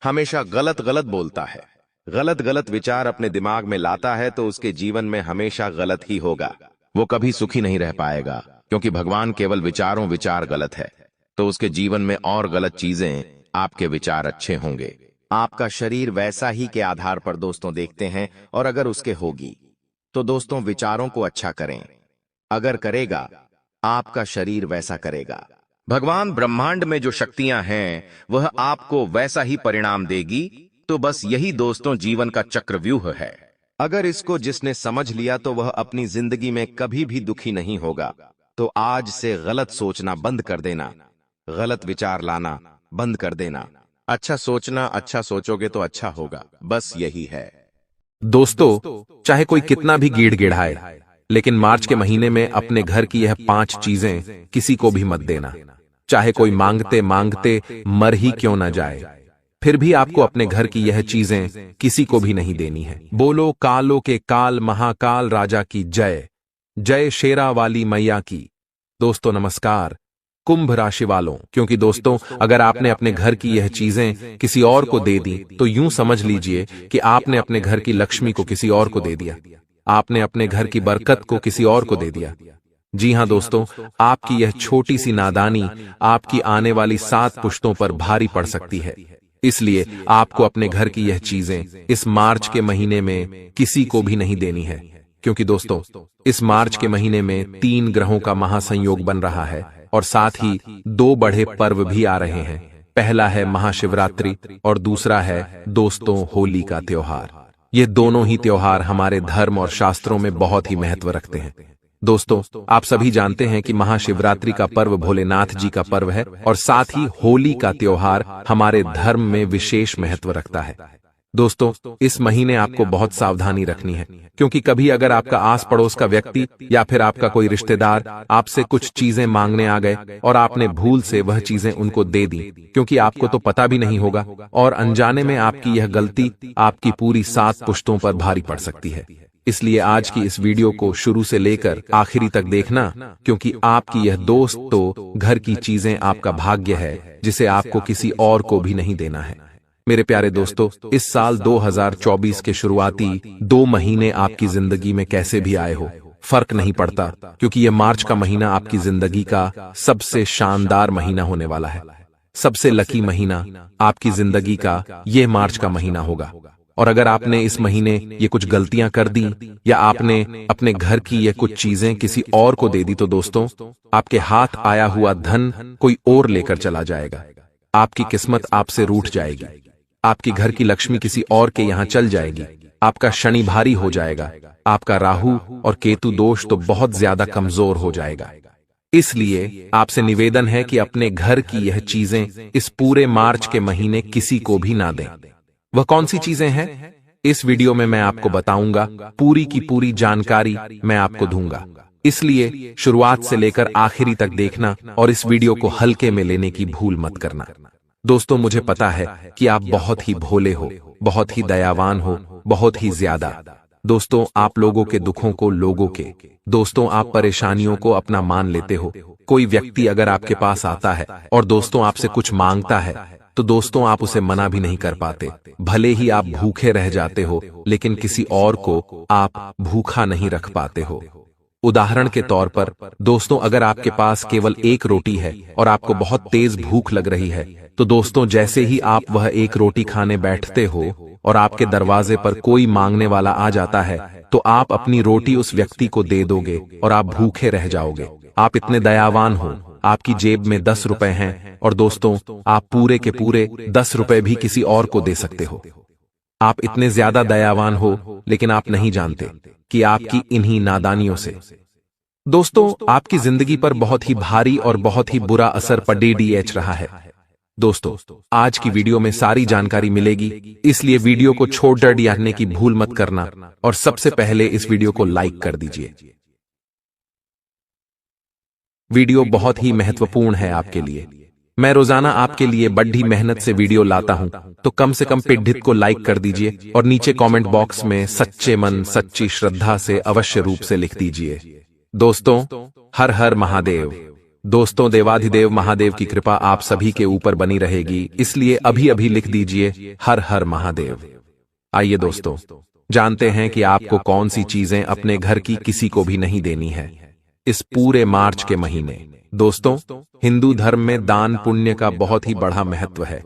हमेशा गलत गलत बोलता है, गलत गलत विचार अपने दिमाग में लाता है, तो उसके जीवन में हमेशा गलत ही होगा। वो कभी सुखी नहीं रह पाएगा, क्योंकि भगवान केवल विचार गलत है तो उसके जीवन में और गलत चीजें, आपके विचार अच्छे होंगे। आपका शरीर वैसा ही के आधार पर दोस्तों देखते हैं, और अगर उसके होगी तो दोस्तों विचारों को अच्छा करें। अगर करेगा आपका शरीर वैसा करेगा। भगवान ब्रह्मांड में जो शक्तियां हैं वह आपको वैसा ही परिणाम देगी। तो बस यही दोस्तों जीवन का चक्रव्यूह है। अगर इसको जिसने समझ लिया तो वह अपनी जिंदगी में कभी भी दुखी नहीं होगा। तो आज से गलत सोचना बंद कर देना, गलत विचार लाना बंद कर देना, अच्छा सोचना, अच्छा सोचोगे तो अच्छा होगा। बस यही है दोस्तों। चाहे कोई कितना भी गिड़गिड़ाए, लेकिन मार्च के महीने में अपने घर की यह 5 चीजें किसी को भी मत देना। चाहे कोई मांगते मांगते मर ही क्यों ना जाए, फिर भी आपको अपने घर की यह चीजें किसी को भी नहीं देनी है। बोलो कालो के काल महाकाल राजा की जय, जय शेरा वाली मैया की। दोस्तों नमस्कार कुंभ राशि वालों, क्योंकि दोस्तों अगर आपने अपने घर की यह चीजें किसी और को दे दी तो यूं समझ लीजिए कि आपने अपने घर की लक्ष्मी को किसी और को दे दिया, आपने अपने घर की बरकत को किसी और को दे दिया। जी हां दोस्तों, आपकी यह छोटी सी नादानी आपकी आने वाली 7 पुश्तों पर भारी पड़ सकती है। इसलिए आपको अपने घर की यह चीजें इस मार्च के महीने में किसी को भी नहीं देनी है, क्योंकि दोस्तों इस मार्च के महीने में 3 ग्रहों का महासंयोग बन रहा है, और साथ ही 2 बड़े पर्व भी आ रहे हैं। पहला है महाशिवरात्रि और दूसरा है दोस्तों होली का त्योहार। ये दोनों ही त्योहार हमारे धर्म और शास्त्रों में बहुत ही महत्व रखते हैं। दोस्तों आप सभी जानते हैं कि महाशिवरात्रि का पर्व भोलेनाथ जी का पर्व है, और साथ ही होली का त्योहार हमारे धर्म में विशेष महत्व रखता है। दोस्तों इस महीने आपको बहुत सावधानी रखनी है, क्योंकि कभी अगर आपका आस पड़ोस का व्यक्ति या फिर आपका कोई रिश्तेदार आपसे कुछ चीजें मांगने आ गए और आपने भूल से वह चीजें उनको दे दी, क्योंकि आपको तो पता भी नहीं होगा, और अनजाने में आपकी यह गलती आपकी पूरी 7 पुश्तों पर भारी पड़ सकती है। इसलिए आज की इस वीडियो को शुरू से लेकर आखिरी तक देखना, क्योंकि आपकी यह दोस्त तो घर की चीजें आपका भाग्य है, जिसे आपको किसी और को भी नहीं देना है। मेरे प्यारे दोस्तों, इस साल 2024 के शुरुआती 2 महीने आपकी जिंदगी में कैसे भी आए हो फर्क नहीं पड़ता, क्योंकि यह मार्च का महीना आपकी जिंदगी का सबसे शानदार महीना होने वाला है। सबसे लकी महीना आपकी जिंदगी का यह मार्च का महीना होगा। और अगर आपने इस महीने ये कुछ गलतियां कर दी, या आपने अपने घर की ये कुछ चीजें किसी और को दे दी, तो दोस्तों आपके हाथ आया हुआ धन कोई और लेकर चला जाएगा। आपकी किस्मत आपसे रूठ जाएगी, आपकी घर की लक्ष्मी किसी और के यहां चल जाएगी, आपका शनि भारी हो जाएगा, आपका राहु और केतु दोष तो बहुत ज्यादा कमजोर हो जाएगा। इसलिए आपसे निवेदन है कि अपने घर की यह चीजें इस पूरे मार्च के महीने किसी को भी ना दें। वह कौन सी चीजें हैं, इस वीडियो में मैं आपको बताऊंगा। पूरी की पूरी जानकारी मैं आपको दूंगा, इसलिए शुरुआत से लेकर आखिरी तक देखना और इस वीडियो को हल्के में लेने की भूल मत करना। दोस्तों मुझे पता है कि आप बहुत ही भोले हो, बहुत ही दयावान हो, बहुत ही ज्यादा। दोस्तों आप लोगों के दुखों को लोगों के, दोस्तों आप परेशानियों को अपना मान लेते हो। कोई व्यक्ति अगर आपके पास आता है और दोस्तों आपसे कुछ मांगता है, तो दोस्तों आप उसे मना भी नहीं कर पाते। भले ही आप भूखे रह जाते हो, लेकिन किसी और को आप भूखा नहीं रख पाते हो। उदाहरण के तौर पर दोस्तों, अगर आपके पास केवल 1 रोटी है और आपको बहुत तेज भूख लग रही है, तो दोस्तों जैसे ही आप वह 1 रोटी खाने बैठते हो और आपके दरवाजे पर कोई मांगने वाला आ जाता है, तो आप अपनी रोटी उस व्यक्ति को दे दोगे और आप भूखे रह जाओगे। आप इतने दयावान हो, आपकी जेब में 10 रुपए हैं और दोस्तों आप पूरे के पूरे 10 रुपए भी किसी और को दे सकते हो। आप इतने ज्यादा दयावान हो, लेकिन आप नहीं जानते कि आपकी इन्हीं नादानियों से दोस्तों आपकी जिंदगी पर बहुत ही भारी और बहुत ही बुरा असर पड़ रहा है। दोस्तों आज की वीडियो में सारी जानकारी मिलेगी, इसलिए वीडियो को छोड़ दियाने की भूल मत करना और सबसे पहले इस वीडियो को लाइक कर दीजिए। वीडियो बहुत ही महत्वपूर्ण है आपके लिए। मैं रोजाना आपके लिए बड़ी मेहनत से वीडियो लाता हूं, तो कम से कम पिड्ढित को लाइक कर दीजिए और नीचे कमेंट बॉक्स में सच्चे मन सच्ची श्रद्धा से अवश्य रूप से लिख दीजिए। दोस्तों हर हर महादेव। दोस्तों देवाधिदेव महादेव की कृपा आप सभी के ऊपर बनी रहेगी, इसलिए अभी अभी लिख दीजिए हर हर महादेव। आइए दोस्तों जानते हैं कि आपको कौन सी चीजें अपने घर की किसी को भी नहीं देनी है इस पूरे मार्च के महीने। दोस्तों हिंदू धर्म में दान पुण्य का बहुत ही बड़ा महत्व है।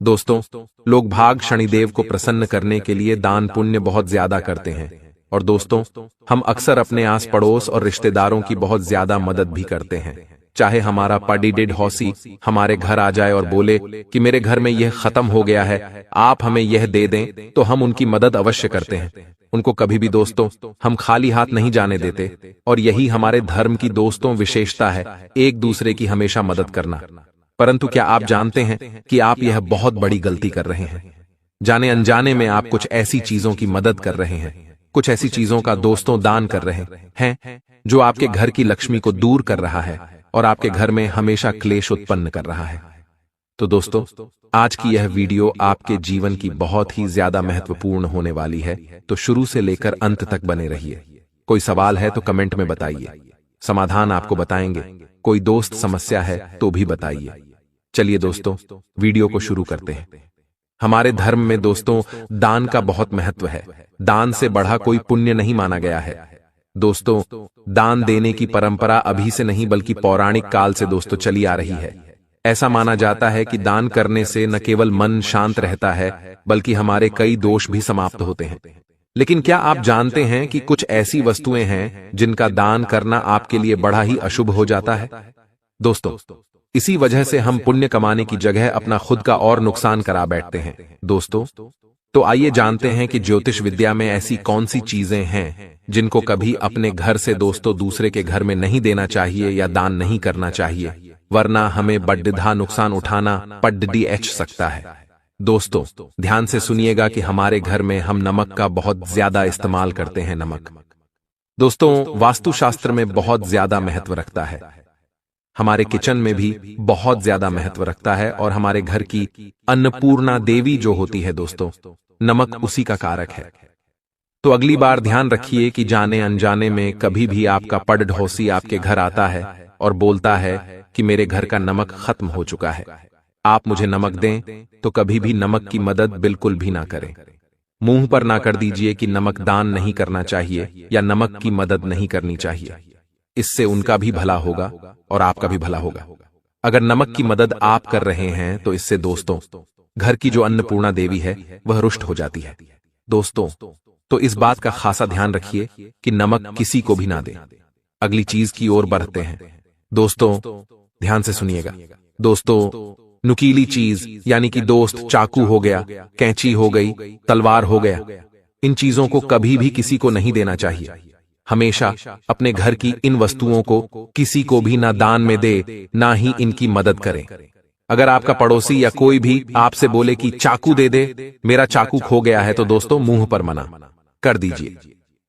दोस्तों लोग भाग शनिदेव को प्रसन्न करने के लिए दान पुण्य बहुत ज्यादा करते हैं और दोस्तों हम अक्सर अपने आस पड़ोस और रिश्तेदारों की बहुत ज्यादा मदद भी करते हैं। चाहे हमारा पड़ी हौसी हमारे घर आ जाए और बोले कि मेरे घर में यह खत्म हो गया है, आप हमें यह दे दें, तो हम उनकी मदद अवश्य करते हैं। उनको कभी भी दोस्तों हम खाली हाथ नहीं जाने देते और यही हमारे धर्म की दोस्तों विशेषता है, एक दूसरे की हमेशा मदद करना। परंतु क्या आप जानते हैं कि आप यह बहुत बड़ी गलती कर रहे हैं? जाने अनजाने में आप कुछ ऐसी चीजों की मदद कर रहे हैं, कुछ ऐसी चीजों का दोस्तों दान कर रहे हैं जो आपके घर की लक्ष्मी को दूर कर रहा है और आपके घर में हमेशा क्लेश उत्पन्न कर रहा है। तो दोस्तों आज की यह वीडियो आपके जीवन की बहुत ही ज्यादा महत्वपूर्ण होने वाली है, तो शुरू से लेकर अंत तक बने रहिए। कोई सवाल है तो कमेंट में बताइए, समाधान आपको बताएंगे। कोई दोस्त समस्या है तो भी बताइए। चलिए दोस्तों वीडियो को शुरू करते हैं। हमारे धर्म में दोस्तों दान का बहुत महत्व है। दान से बढ़ा कोई पुण्य नहीं माना गया है। दोस्तों दान देने की परंपरा अभी से नहीं बल्कि पौराणिक काल से दोस्तों चली आ रही है। ऐसा माना जाता है कि दान करने से न केवल मन शांत रहता है बल्कि हमारे कई दोष भी समाप्त होते हैं। लेकिन क्या आप जानते हैं कि कुछ ऐसी वस्तुएं हैं जिनका दान करना आपके लिए बड़ा ही अशुभ हो जाता है? दोस्तों इसी वजह से हम पुण्य कमाने की जगह अपना खुद का और नुकसान करा बैठते हैं। दोस्तों तो आइए जानते हैं कि ज्योतिष विद्या में ऐसी कौन सी चीजें हैं जिनको कभी अपने घर से दोस्तों दूसरे के घर में नहीं देना चाहिए या दान नहीं करना चाहिए, वरना हमें बड़ा नुकसान उठाना पड़ सकता है। दोस्तों ध्यान से सुनिएगा कि हमारे घर में हम नमक का बहुत ज्यादा इस्तेमाल करते हैं। नमक दोस्तों वास्तुशास्त्र में बहुत ज्यादा महत्व रखता है, हमारे किचन में भी बहुत ज्यादा महत्व रखता है और हमारे घर की अन्नपूर्णा देवी जो होती है दोस्तों, नमक उसी का कारक है। तो अगली बार ध्यान रखिए कि जाने अनजाने में कभी भी आपका पड़ोसी आपके घर आता है और बोलता है कि मेरे घर का नमक खत्म हो चुका है, आप मुझे नमक दें, तो कभी भी नमक की मदद बिल्कुल भी ना करें। मुंह पर ना कर दीजिए कि नमक दान नहीं करना चाहिए या नमक की मदद नहीं करनी चाहिए। इससे उनका भी भला होगा और आपका भी भला होगा। अगर नमक की मदद आप कर रहे हैं तो इससे दोस्तों घर की जो अन्नपूर्णा देवी है वह रुष्ट हो जाती है। दोस्तों तो इस बात का खासा ध्यान रखिए कि नमक किसी को भी ना दें। अगली चीज की ओर बढ़ते हैं। दोस्तों ध्यान से सुनिएगा। दोस्तों नुकीली चीज यानी कि दोस्त चाकू हो गया, कैंची हो गई, तलवार हो गया, इन चीजों को कभी भी किसी को नहीं देना चाहिए। हमेशा अपने घर की इन वस्तुओं को किसी को भी ना दान में दे, ना ही इनकी मदद करें। अगर आपका पड़ोसी या कोई भी आपसे बोले कि चाकू दे दे, मेरा चाकू खो गया है, तो दोस्तों मुंह पर मना कर दीजिए,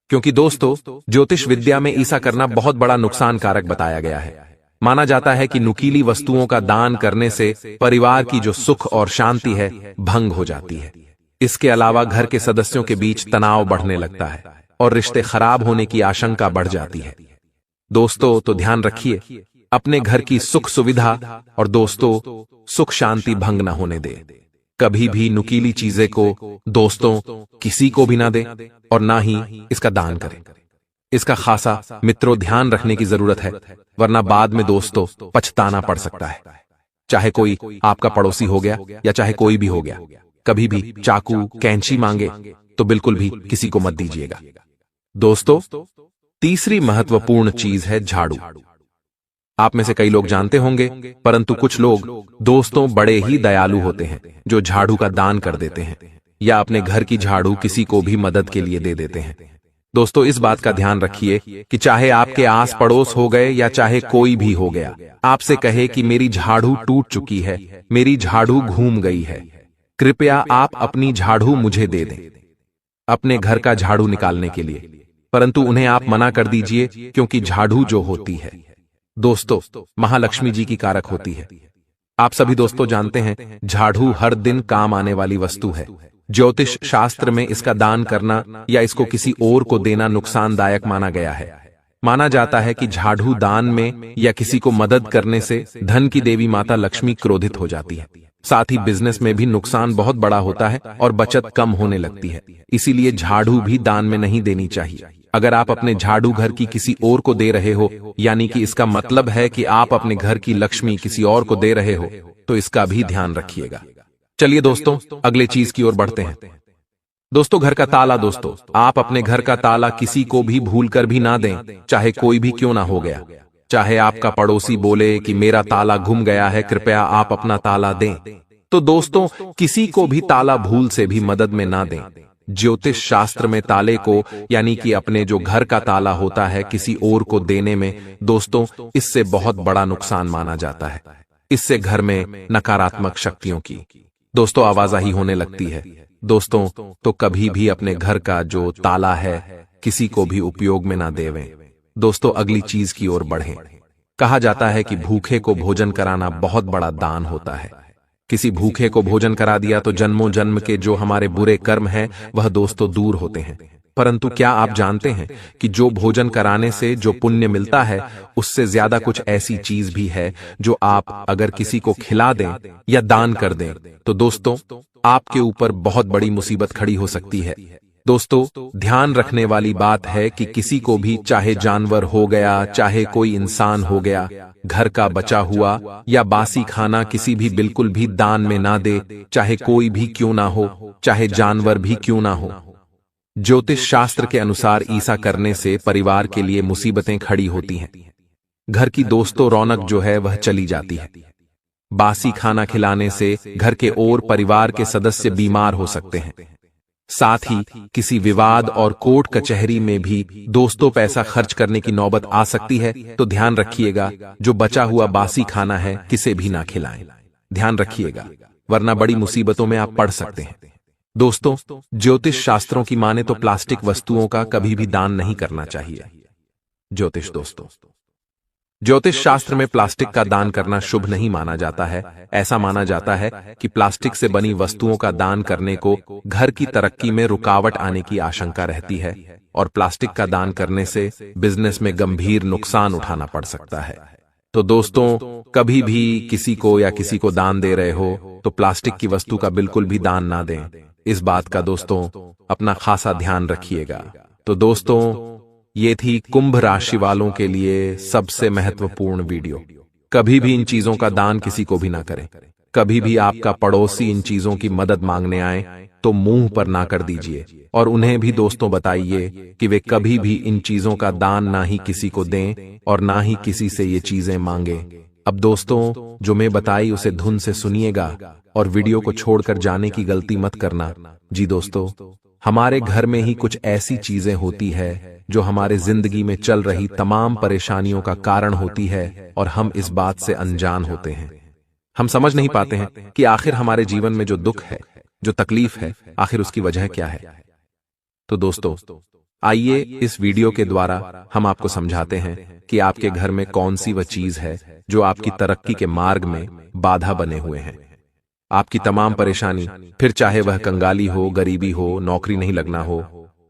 क्योंकि दोस्तों ज्योतिष विद्या में ऐसा करना बहुत बड़ा नुकसान कारक बताया गया है। माना जाता है कि नुकीली वस्तुओं का दान करने से परिवार की जो सुख और शांति है भंग हो जाती है। इसके अलावा घर के सदस्यों के बीच तनाव बढ़ने लगता है और रिश्ते खराब होने की आशंका बढ़ जाती है। दोस्तों तो ध्यान रखिए अपने घर की सुख सुविधा और दोस्तों सुख शांति भंग न होने दे। कभी भी नुकीली चीजें को दोस्तों किसी को भी ना दे और ना ही इसका दान करें। इसका खासा मित्रों ध्यान रखने की जरूरत है, वरना बाद में दोस्तों पछताना पड़ सकता है। चाहे कोई आपका पड़ोसी हो गया या चाहे कोई भी हो गया, कभी भी चाकू कैंची मांगे तो बिल्कुल भी किसी को मत दीजिएगा। दोस्तों तीसरी महत्वपूर्ण चीज है झाड़ू। आप में से कई लोग जानते होंगे, परंतु कुछ लोग दोस्तों बड़े ही दयालु होते हैं जो झाड़ू का दान कर देते हैं या अपने घर की झाड़ू किसी को भी मदद के लिए दे देते हैं। दोस्तों इस बात का ध्यान रखिए कि चाहे आपके आस पड़ोस हो गए या चाहे कोई भी हो गया, आपसे कहे कि मेरी झाड़ू टूट चुकी है, मेरी झाड़ू घूम गई है, कृपया आप अपनी झाड़ू मुझे दे दें अपने घर का झाड़ू निकालने के लिए, परंतु उन्हें आप मना कर दीजिए क्योंकि झाड़ू जो होती है दोस्तों महालक्ष्मी जी की कारक होती है। आप सभी दोस्तों जानते हैं झाड़ू हर दिन काम आने वाली वस्तु है। ज्योतिष शास्त्र में इसका दान करना या इसको किसी और को देना नुकसानदायक माना गया है। माना जाता है कि झाड़ू दान में या किसी को मदद करने से धन की देवी माता लक्ष्मी क्रोधित हो जाती है। साथ ही बिजनेस में भी नुकसान बहुत बड़ा होता है और बचत कम होने लगती है। इसीलिए झाड़ू भी दान में नहीं देनी चाहिए। अगर आप अपने झाड़ू घर की किसी और को दे रहे हो, यानी कि इसका मतलब है कि आप अपने घर की लक्ष्मी किसी और को दे रहे हो, तो इसका भी ध्यान रखिएगा। चलिए दोस्तों अगले चीज की ओर बढ़ते हैं। दोस्तों घर का ताला, दोस्तों आप अपने घर का ताला किसी को भी भूलकर भी ना दें, चाहे कोई भी क्यों ना हो गया। चाहे आपका पड़ोसी बोले कि मेरा ताला गुम गया है, कृपया आप अपना ताला दें, तो दोस्तों किसी को भी ताला भूल से भी मदद में ना दें। ज्योतिष शास्त्र में ताले को यानी कि अपने जो घर का ताला होता है किसी और को देने में दोस्तों इससे बहुत बड़ा नुकसान माना जाता है। इससे घर में नकारात्मक शक्तियों की दोस्तों आवाजाही होने लगती है। दोस्तों तो कभी भी अपने घर का जो ताला है किसी को भी उपयोग में ना देवें। दोस्तों अगली चीज की ओर बढ़ें। कहा जाता है कि भूखे को भोजन कराना बहुत बड़ा दान होता है। किसी भूखे को भोजन करा दिया तो जन्मों जन्म के जो हमारे बुरे कर्म हैं वह दोस्तों दूर होते हैं। परंतु क्या आप जानते हैं कि जो भोजन कराने से जो पुण्य मिलता है उससे ज्यादा कुछ ऐसी चीज भी है जो आप अगर किसी को खिला दें या दान कर दें तो दोस्तों आपके ऊपर बहुत बड़ी मुसीबत खड़ी हो सकती है। दोस्तों ध्यान रखने वाली बात है कि किसी को भी, चाहे जानवर हो गया चाहे कोई इंसान हो गया, घर का बचा हुआ या बासी खाना किसी भी बिल्कुल भी दान में ना दे, चाहे कोई भी क्यों ना हो, चाहे जानवर भी क्यों ना हो। ज्योतिष शास्त्र के अनुसार ऐसा करने से परिवार के लिए मुसीबतें खड़ी होती हैं। घर की दोस्तों रौनक जो है वह चली जाती है। बासी खाना खिलाने से घर के और परिवार के सदस्य बीमार हो सकते हैं। साथ ही किसी विवाद और कोर्ट कचहरी में भी दोस्तों पैसा खर्च करने की नौबत आ सकती है। तो ध्यान रखिएगा जो बचा हुआ बासी खाना है किसे भी ना खिलाएं। ध्यान रखिएगा वरना बड़ी मुसीबतों में आप पड़ सकते हैं। दोस्तों ज्योतिष शास्त्रों की माने तो प्लास्टिक वस्तुओं का कभी भी दान नहीं करना चाहिए। ज्योतिष शास्त्र में प्लास्टिक का दान करना शुभ नहीं माना जाता है। ऐसा माना जाता है कि प्लास्टिक से बनी वस्तुओं का दान करने को घर की तरक्की में रुकावट आने की आशंका रहती है और प्लास्टिक का दान करने से बिजनेस में गंभीर नुकसान उठाना पड़ सकता है। तो दोस्तों कभी भी किसी को या किसी को दान दे रहे हो तो प्लास्टिक की वस्तु का बिल्कुल भी दान ना दें। इस बात का दोस्तों अपना खासा ध्यान रखिएगा। तो दोस्तों ये थी कुंभ राशि वालों के लिए सबसे महत्वपूर्ण वीडियो। कभी भी इन चीजों का दान किसी को भी ना करें। कभी भी आपका पड़ोसी इन चीजों की मदद मांगने आए तो मुंह पर ना कर दीजिए और उन्हें भी दोस्तों बताइए कि वे कभी भी इन चीजों का दान ना ही किसी को दें और ना ही किसी से ये चीजें मांगे। अब दोस्तों जो मैं बताई उसे धुन से सुनिएगा और वीडियो को छोड़कर जाने की गलती मत करना। जी दोस्तों हमारे घर में ही कुछ ऐसी चीजें होती है जो हमारे जिंदगी में चल रही तमाम परेशानियों का कारण होती है और हम इस बात से अनजान होते हैं। हम समझ नहीं पाते हैं कि आखिर हमारे जीवन में जो दुख है, जो तकलीफ है, आखिर उसकी वजह क्या है। तो दोस्तों आइए इस वीडियो के द्वारा हम आपको समझाते हैं कि आपके घर में कौन सी वह चीज है जो आपकी तरक्की के मार्ग में बाधा बने हुए हैं। आपकी तमाम परेशानी, फिर चाहे वह कंगाली हो, गरीबी हो, नौकरी नहीं लगना हो,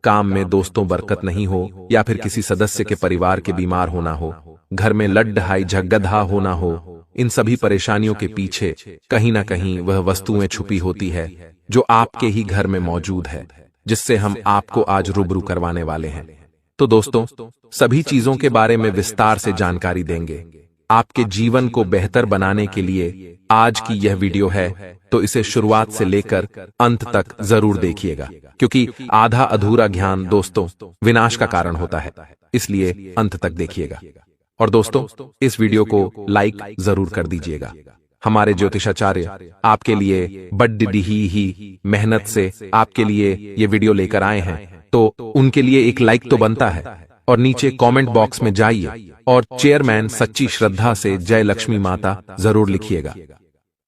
काम में दोस्तों बरकत नहीं हो या फिर किसी सदस्य के परिवार के बीमार होना हो, घर में लड्ढाई झगड़ा होना हो, इन सभी परेशानियों के पीछे कहीं ना कहीं वह वस्तुएं छुपी होती है जो आपके ही घर में मौजूद है, जिससे हम आपको आज रूबरू करवाने वाले हैं। तो दोस्तों सभी चीजों के बारे में विस्तार से जानकारी देंगे। आपके जीवन को बेहतर बनाने के लिए आज की यह वीडियो है, तो इसे शुरुआत से लेकर अंत तक जरूर देखिएगा, क्योंकि आधा अधूरा ज्ञान दोस्तों विनाश का कारण होता है। इसलिए अंत तक देखिएगा। और दोस्तों, इस वीडियो को लाइक जरूर कर दीजिएगा। हमारे ज्योतिषाचार्य आपके लिए बड़ी ही मेहनत से आपके लिए ये वीडियो लेकर आए हैं, तो उनके लिए एक लाइक तो बनता है। और नीचे कमेंट बॉक्स में जाइए और चेयरमैन सच्ची श्रद्धा से जय लक्ष्मी माता जरूर लिखिएगा।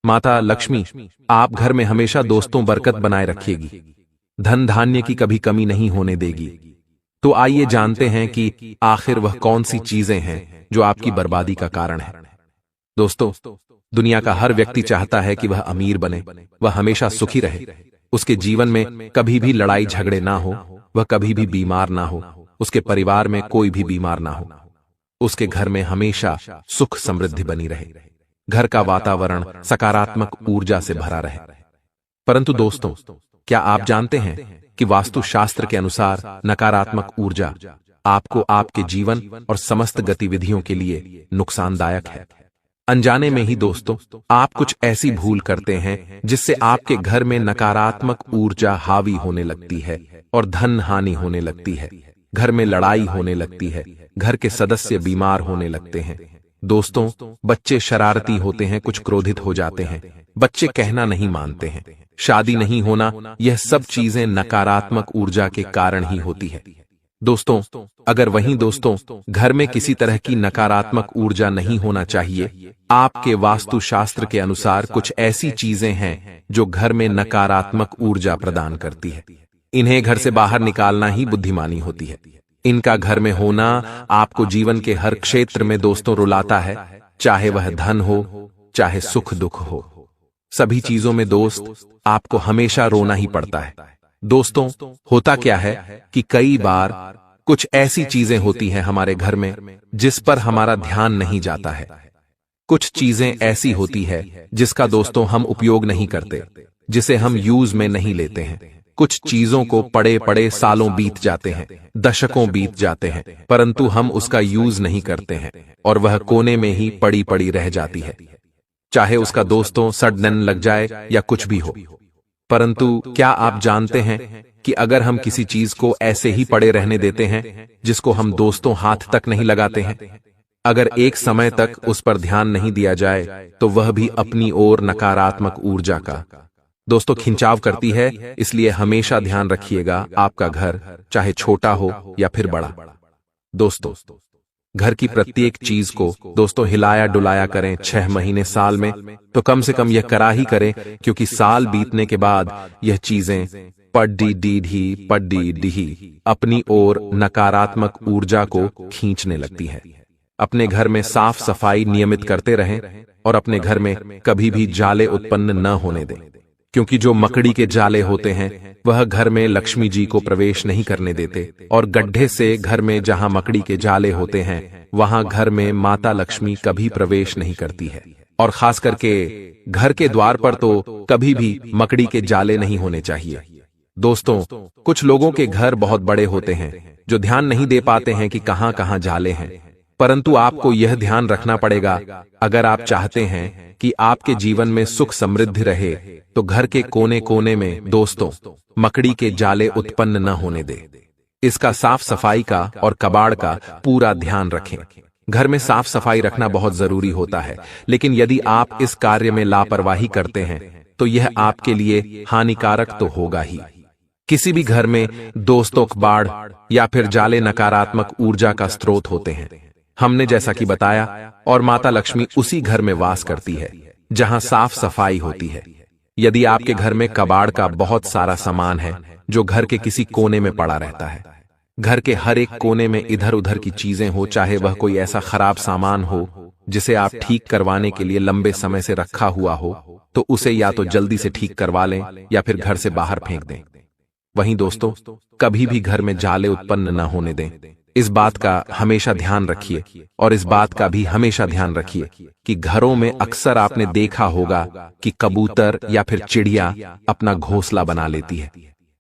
माता लक्ष्मी आप घर में हमेशा दोस्तों बरकत बनाए रखिएगी, धन धान्य की कभी कमी नहीं होने देगी। तो आइए जानते हैं कि आखिर वह कौन सी चीजें हैं जो आपकी बर्बादी का कारण है। दोस्तों, दुनिया का हर व्यक्ति चाहता है कि वह अमीर बने, वह हमेशा सुखी रहे, उसके जीवन में कभी भी लड़ाई झगड़े ना हो, वह कभी भी बीमार ना हो, उसके परिवार में कोई भी बीमार ना हो, उसके घर में हमेशा सुख समृद्धि बनी रहे, घर का वातावरण सकारात्मक ऊर्जा से भरा रहे। परंतु दोस्तों, क्या आप जानते हैं कि वास्तुशास्त्र के अनुसार नकारात्मक ऊर्जा आपको आपके जीवन और समस्त गतिविधियों के लिए नुकसानदायक है। अनजाने में ही दोस्तों, आप कुछ ऐसी भूल करते हैं जिससे आपके घर में नकारात्मक ऊर्जा हावी होने लगती है और धन हानि होने लगती है, घर में लड़ाई होने लगती है, घर के सदस्य बीमार होने लगते हैं। दोस्तों, बच्चे शरारती होते हैं, कुछ क्रोधित हो जाते हैं, बच्चे कहना नहीं मानते हैं, शादी नहीं होना, यह सब चीजें नकारात्मक ऊर्जा के कारण ही होती है। दोस्तों, अगर वहीं दोस्तों घर में किसी तरह की नकारात्मक ऊर्जा नहीं होना चाहिए, आपके वास्तुशास्त्र के अनुसार कुछ ऐसी चीजें हैं जो घर में नकारात्मक ऊर्जा प्रदान करती है। इन्हें घर से बाहर निकालना ही बुद्धिमानी होती है। इनका घर में होना आपको जीवन के हर क्षेत्र में दोस्तों रुलाता है, चाहे वह धन हो, चाहे सुख दुख हो, सभी चीजों में दोस्त आपको हमेशा रोना ही पड़ता है। दोस्तों, होता क्या है कि कई बार कुछ ऐसी चीजें होती हैं हमारे घर में जिस पर हमारा ध्यान नहीं जाता है। कुछ चीजें ऐसी होती है जिसका दोस्तों हम उपयोग नहीं करते, जिसे हम यूज में नहीं लेते हैं। कुछ चीजों को पड़े पड़े सालों बीत जाते हैं, दशकों बीत जाते हैं, परंतु हम उसका यूज नहीं करते हैं और वह कोने में ही पड़ी पड़ी रह जाती है, चाहे उसका दोस्तों सड़न लग जाए या कुछ भी हो। परंतु क्या आप जानते हैं कि अगर हम किसी चीज को ऐसे ही पड़े रहने देते हैं जिसको हम दोस्तों हाथ तक नहीं लगाते हैं, अगर एक समय तक उस पर ध्यान नहीं दिया जाए तो वह भी अपनी ओर नकारात्मक ऊर्जा का दोस्तों खिंचाव करती है। इसलिए हमेशा ध्यान रखिएगा, आपका घर चाहे छोटा हो या फिर बड़ा। दोस्तों, घर की प्रत्येक चीज को दोस्तों हिलाया डुलाया करें 6 महीने साल में, तो कम से कम यह करा ही करें, क्योंकि साल बीतने के बाद यह चीजें पड्डी डी अपनी ओर नकारात्मक ऊर्जा को खींचने लगती है। अपने घर में साफ सफाई नियमित करते रहें और अपने घर में कभी भी जाले उत्पन्न न होने दें, क्योंकि जो मकड़ी के जाले होते हैं वह घर में लक्ष्मी जी को प्रवेश नहीं करने देते, और गड्ढे से घर में जहां मकड़ी के जाले होते हैं वहां घर में माता लक्ष्मी कभी प्रवेश नहीं करती है। और खास करके घर के द्वार पर तो कभी भी मकड़ी के जाले नहीं होने चाहिए। दोस्तों, कुछ लोगों के घर बहुत बड़े होते हैं जो ध्यान नहीं दे पाते हैं कि कहां कहां जाले हैं, परंतु आपको यह ध्यान रखना पड़ेगा, अगर आप चाहते हैं कि आपके जीवन में सुख समृद्धि रहे तो घर के कोने कोने में दोस्तों मकड़ी के जाले उत्पन्न न होने दे। इसका साफ सफाई का और कबाड़ का पूरा ध्यान रखें। घर में साफ सफाई रखना बहुत जरूरी होता है, लेकिन यदि आप इस कार्य में लापरवाही करते हैं तो यह आपके लिए हानिकारक तो होगा ही। किसी भी घर में दोस्तों कबाड़ या फिर जाले नकारात्मक ऊर्जा का स्रोत होते हैं। हमने जैसा कि बताया, और माता लक्ष्मी उसी घर में वास करती है जहां साफ सफाई होती है। यदि आपके घर में कबाड़ का बहुत सारा सामान है जो घर के किसी कोने में पड़ा रहता है, घर के हर एक कोने में इधर उधर की चीजें हो, चाहे वह कोई ऐसा खराब सामान हो जिसे आप ठीक करवाने के लिए लंबे समय से रखा हुआ हो, तो उसे या तो जल्दी से ठीक करवा लें या फिर घर से बाहर फेंक दें। वहीं दोस्तों, कभी भी घर में जाले उत्पन्न न होने दें। इस बात का हमेशा ध्यान रखिए, और इस बात का भी हमेशा ध्यान रखिए कि घरों में अक्सर आपने देखा होगा कि कबूतर या फिर चिड़िया अपना घोंसला बना लेती है।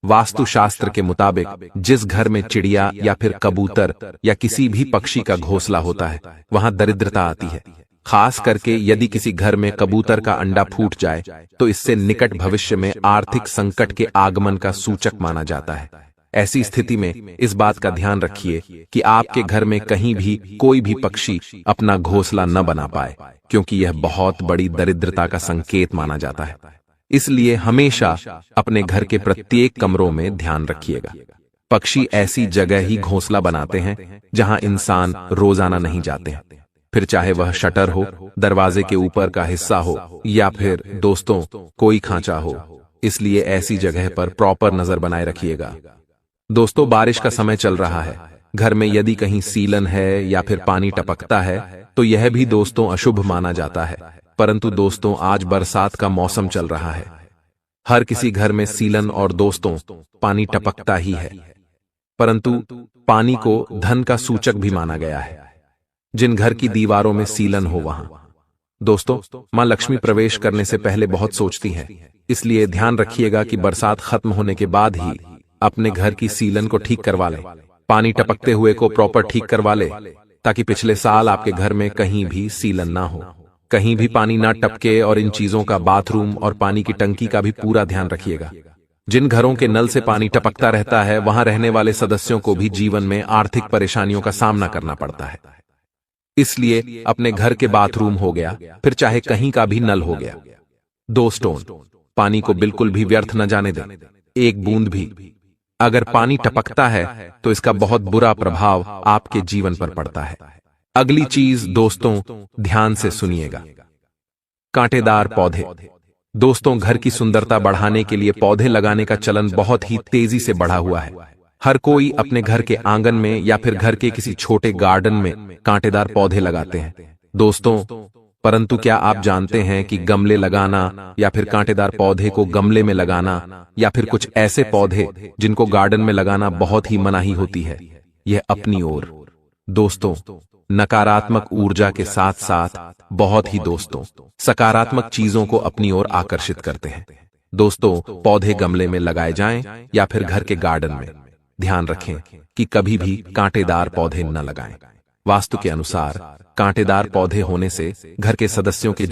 वास्तुशास्त्र के मुताबिक जिस घर में चिड़िया या फिर कबूतर या किसी भी पक्षी का घोंसला होता है वहां दरिद्रता आती है। खास करके यदि किसी घर में कबूतर का अंडा फूट जाए तो इससे निकट भविष्य में आर्थिक संकट के आगमन का सूचक माना जाता है। ऐसी स्थिति में इस बात का ध्यान रखिए कि आपके घर में कहीं भी कोई भी पक्षी अपना घोंसला न बना पाए, क्योंकि यह बहुत बड़ी दरिद्रता का संकेत माना जाता है। इसलिए हमेशा अपने घर के प्रत्येक कमरों में ध्यान रखिएगा। पक्षी ऐसी जगह ही घोंसला बनाते हैं जहां इंसान रोजाना नहीं जाते हैं, फिर चाहे वह शटर हो, दरवाजे के ऊपर का हिस्सा हो, या फिर दोस्तों कोई खांचा हो। इसलिए ऐसी जगह पर प्रॉपर नजर बनाए रखिएगा। दोस्तों, बारिश का समय चल रहा है। घर में यदि कहीं सीलन है या फिर पानी टपकता है तो यह भी दोस्तों अशुभ माना जाता है। परंतु दोस्तों, आज बरसात का मौसम चल रहा है। हर किसी घर में सीलन और दोस्तों पानी टपकता ही है, परंतु पानी को धन का सूचक भी माना गया है। जिन घर की दीवारों में सीलन हो वहां दोस्तों मां लक्ष्मी प्रवेश करने से पहले बहुत सोचती हैं। इसलिए ध्यान रखिएगा कि बरसात खत्म होने के बाद ही अपने घर की सीलन को ठीक करवा लें। पानी टपकते हुए को प्रॉपर ठीक करवा ले, ताकि पिछले साल आपके घर में कहीं भी सीलन ना हो, कहीं भी पानी ना टपके। और इन चीजों का बाथरूम और पानी की टंकी का भी पूरा ध्यान रखिएगा। जिन घरों के नल से पानी टपकता रहता है वहां रहने वाले सदस्यों को भी जीवन में आर्थिक परेशानियों का सामना करना पड़ता है। इसलिए अपने घर के बाथरूम हो गया, फिर चाहे कहीं का भी नल हो गया, दोस्तों पानी को बिल्कुल भी व्यर्थ न जाने दें, एक बूंद भी। अगर पानी टपकता है तो इसका बहुत बुरा प्रभाव आपके जीवन पर पड़ता है। अगली चीज दोस्तों ध्यान से सुनिएगा, कांटेदार पौधे। दोस्तों, घर की सुंदरता बढ़ाने के लिए पौधे लगाने का चलन बहुत ही तेजी से बढ़ा हुआ है। हर कोई अपने घर के आंगन में या फिर घर के किसी छोटे गार्डन में कांटेदार पौधे लगाते हैं दोस्तों। परंतु क्या आप जानते हैं कि गमले लगाना या फिर कांटेदार पौधे को गमले में लगाना या फिर कुछ ऐसे पौधे जिनको गार्डन में लगाना बहुत ही मनाही होती है। यह अपनी ओर दोस्तों नकारात्मक ऊर्जा के साथ साथ बहुत ही दोस्तों सकारात्मक चीजों को अपनी ओर आकर्षित करते हैं। दोस्तों, पौधे गमले में लगाए जाएं या फिर घर के गार्डन में। ध्यान रखें कि कभी भी कांटेदार पौधे न लगाएं। वास्तु के अनुसार कांटेदार पौधे होने से घर के सदस्यों के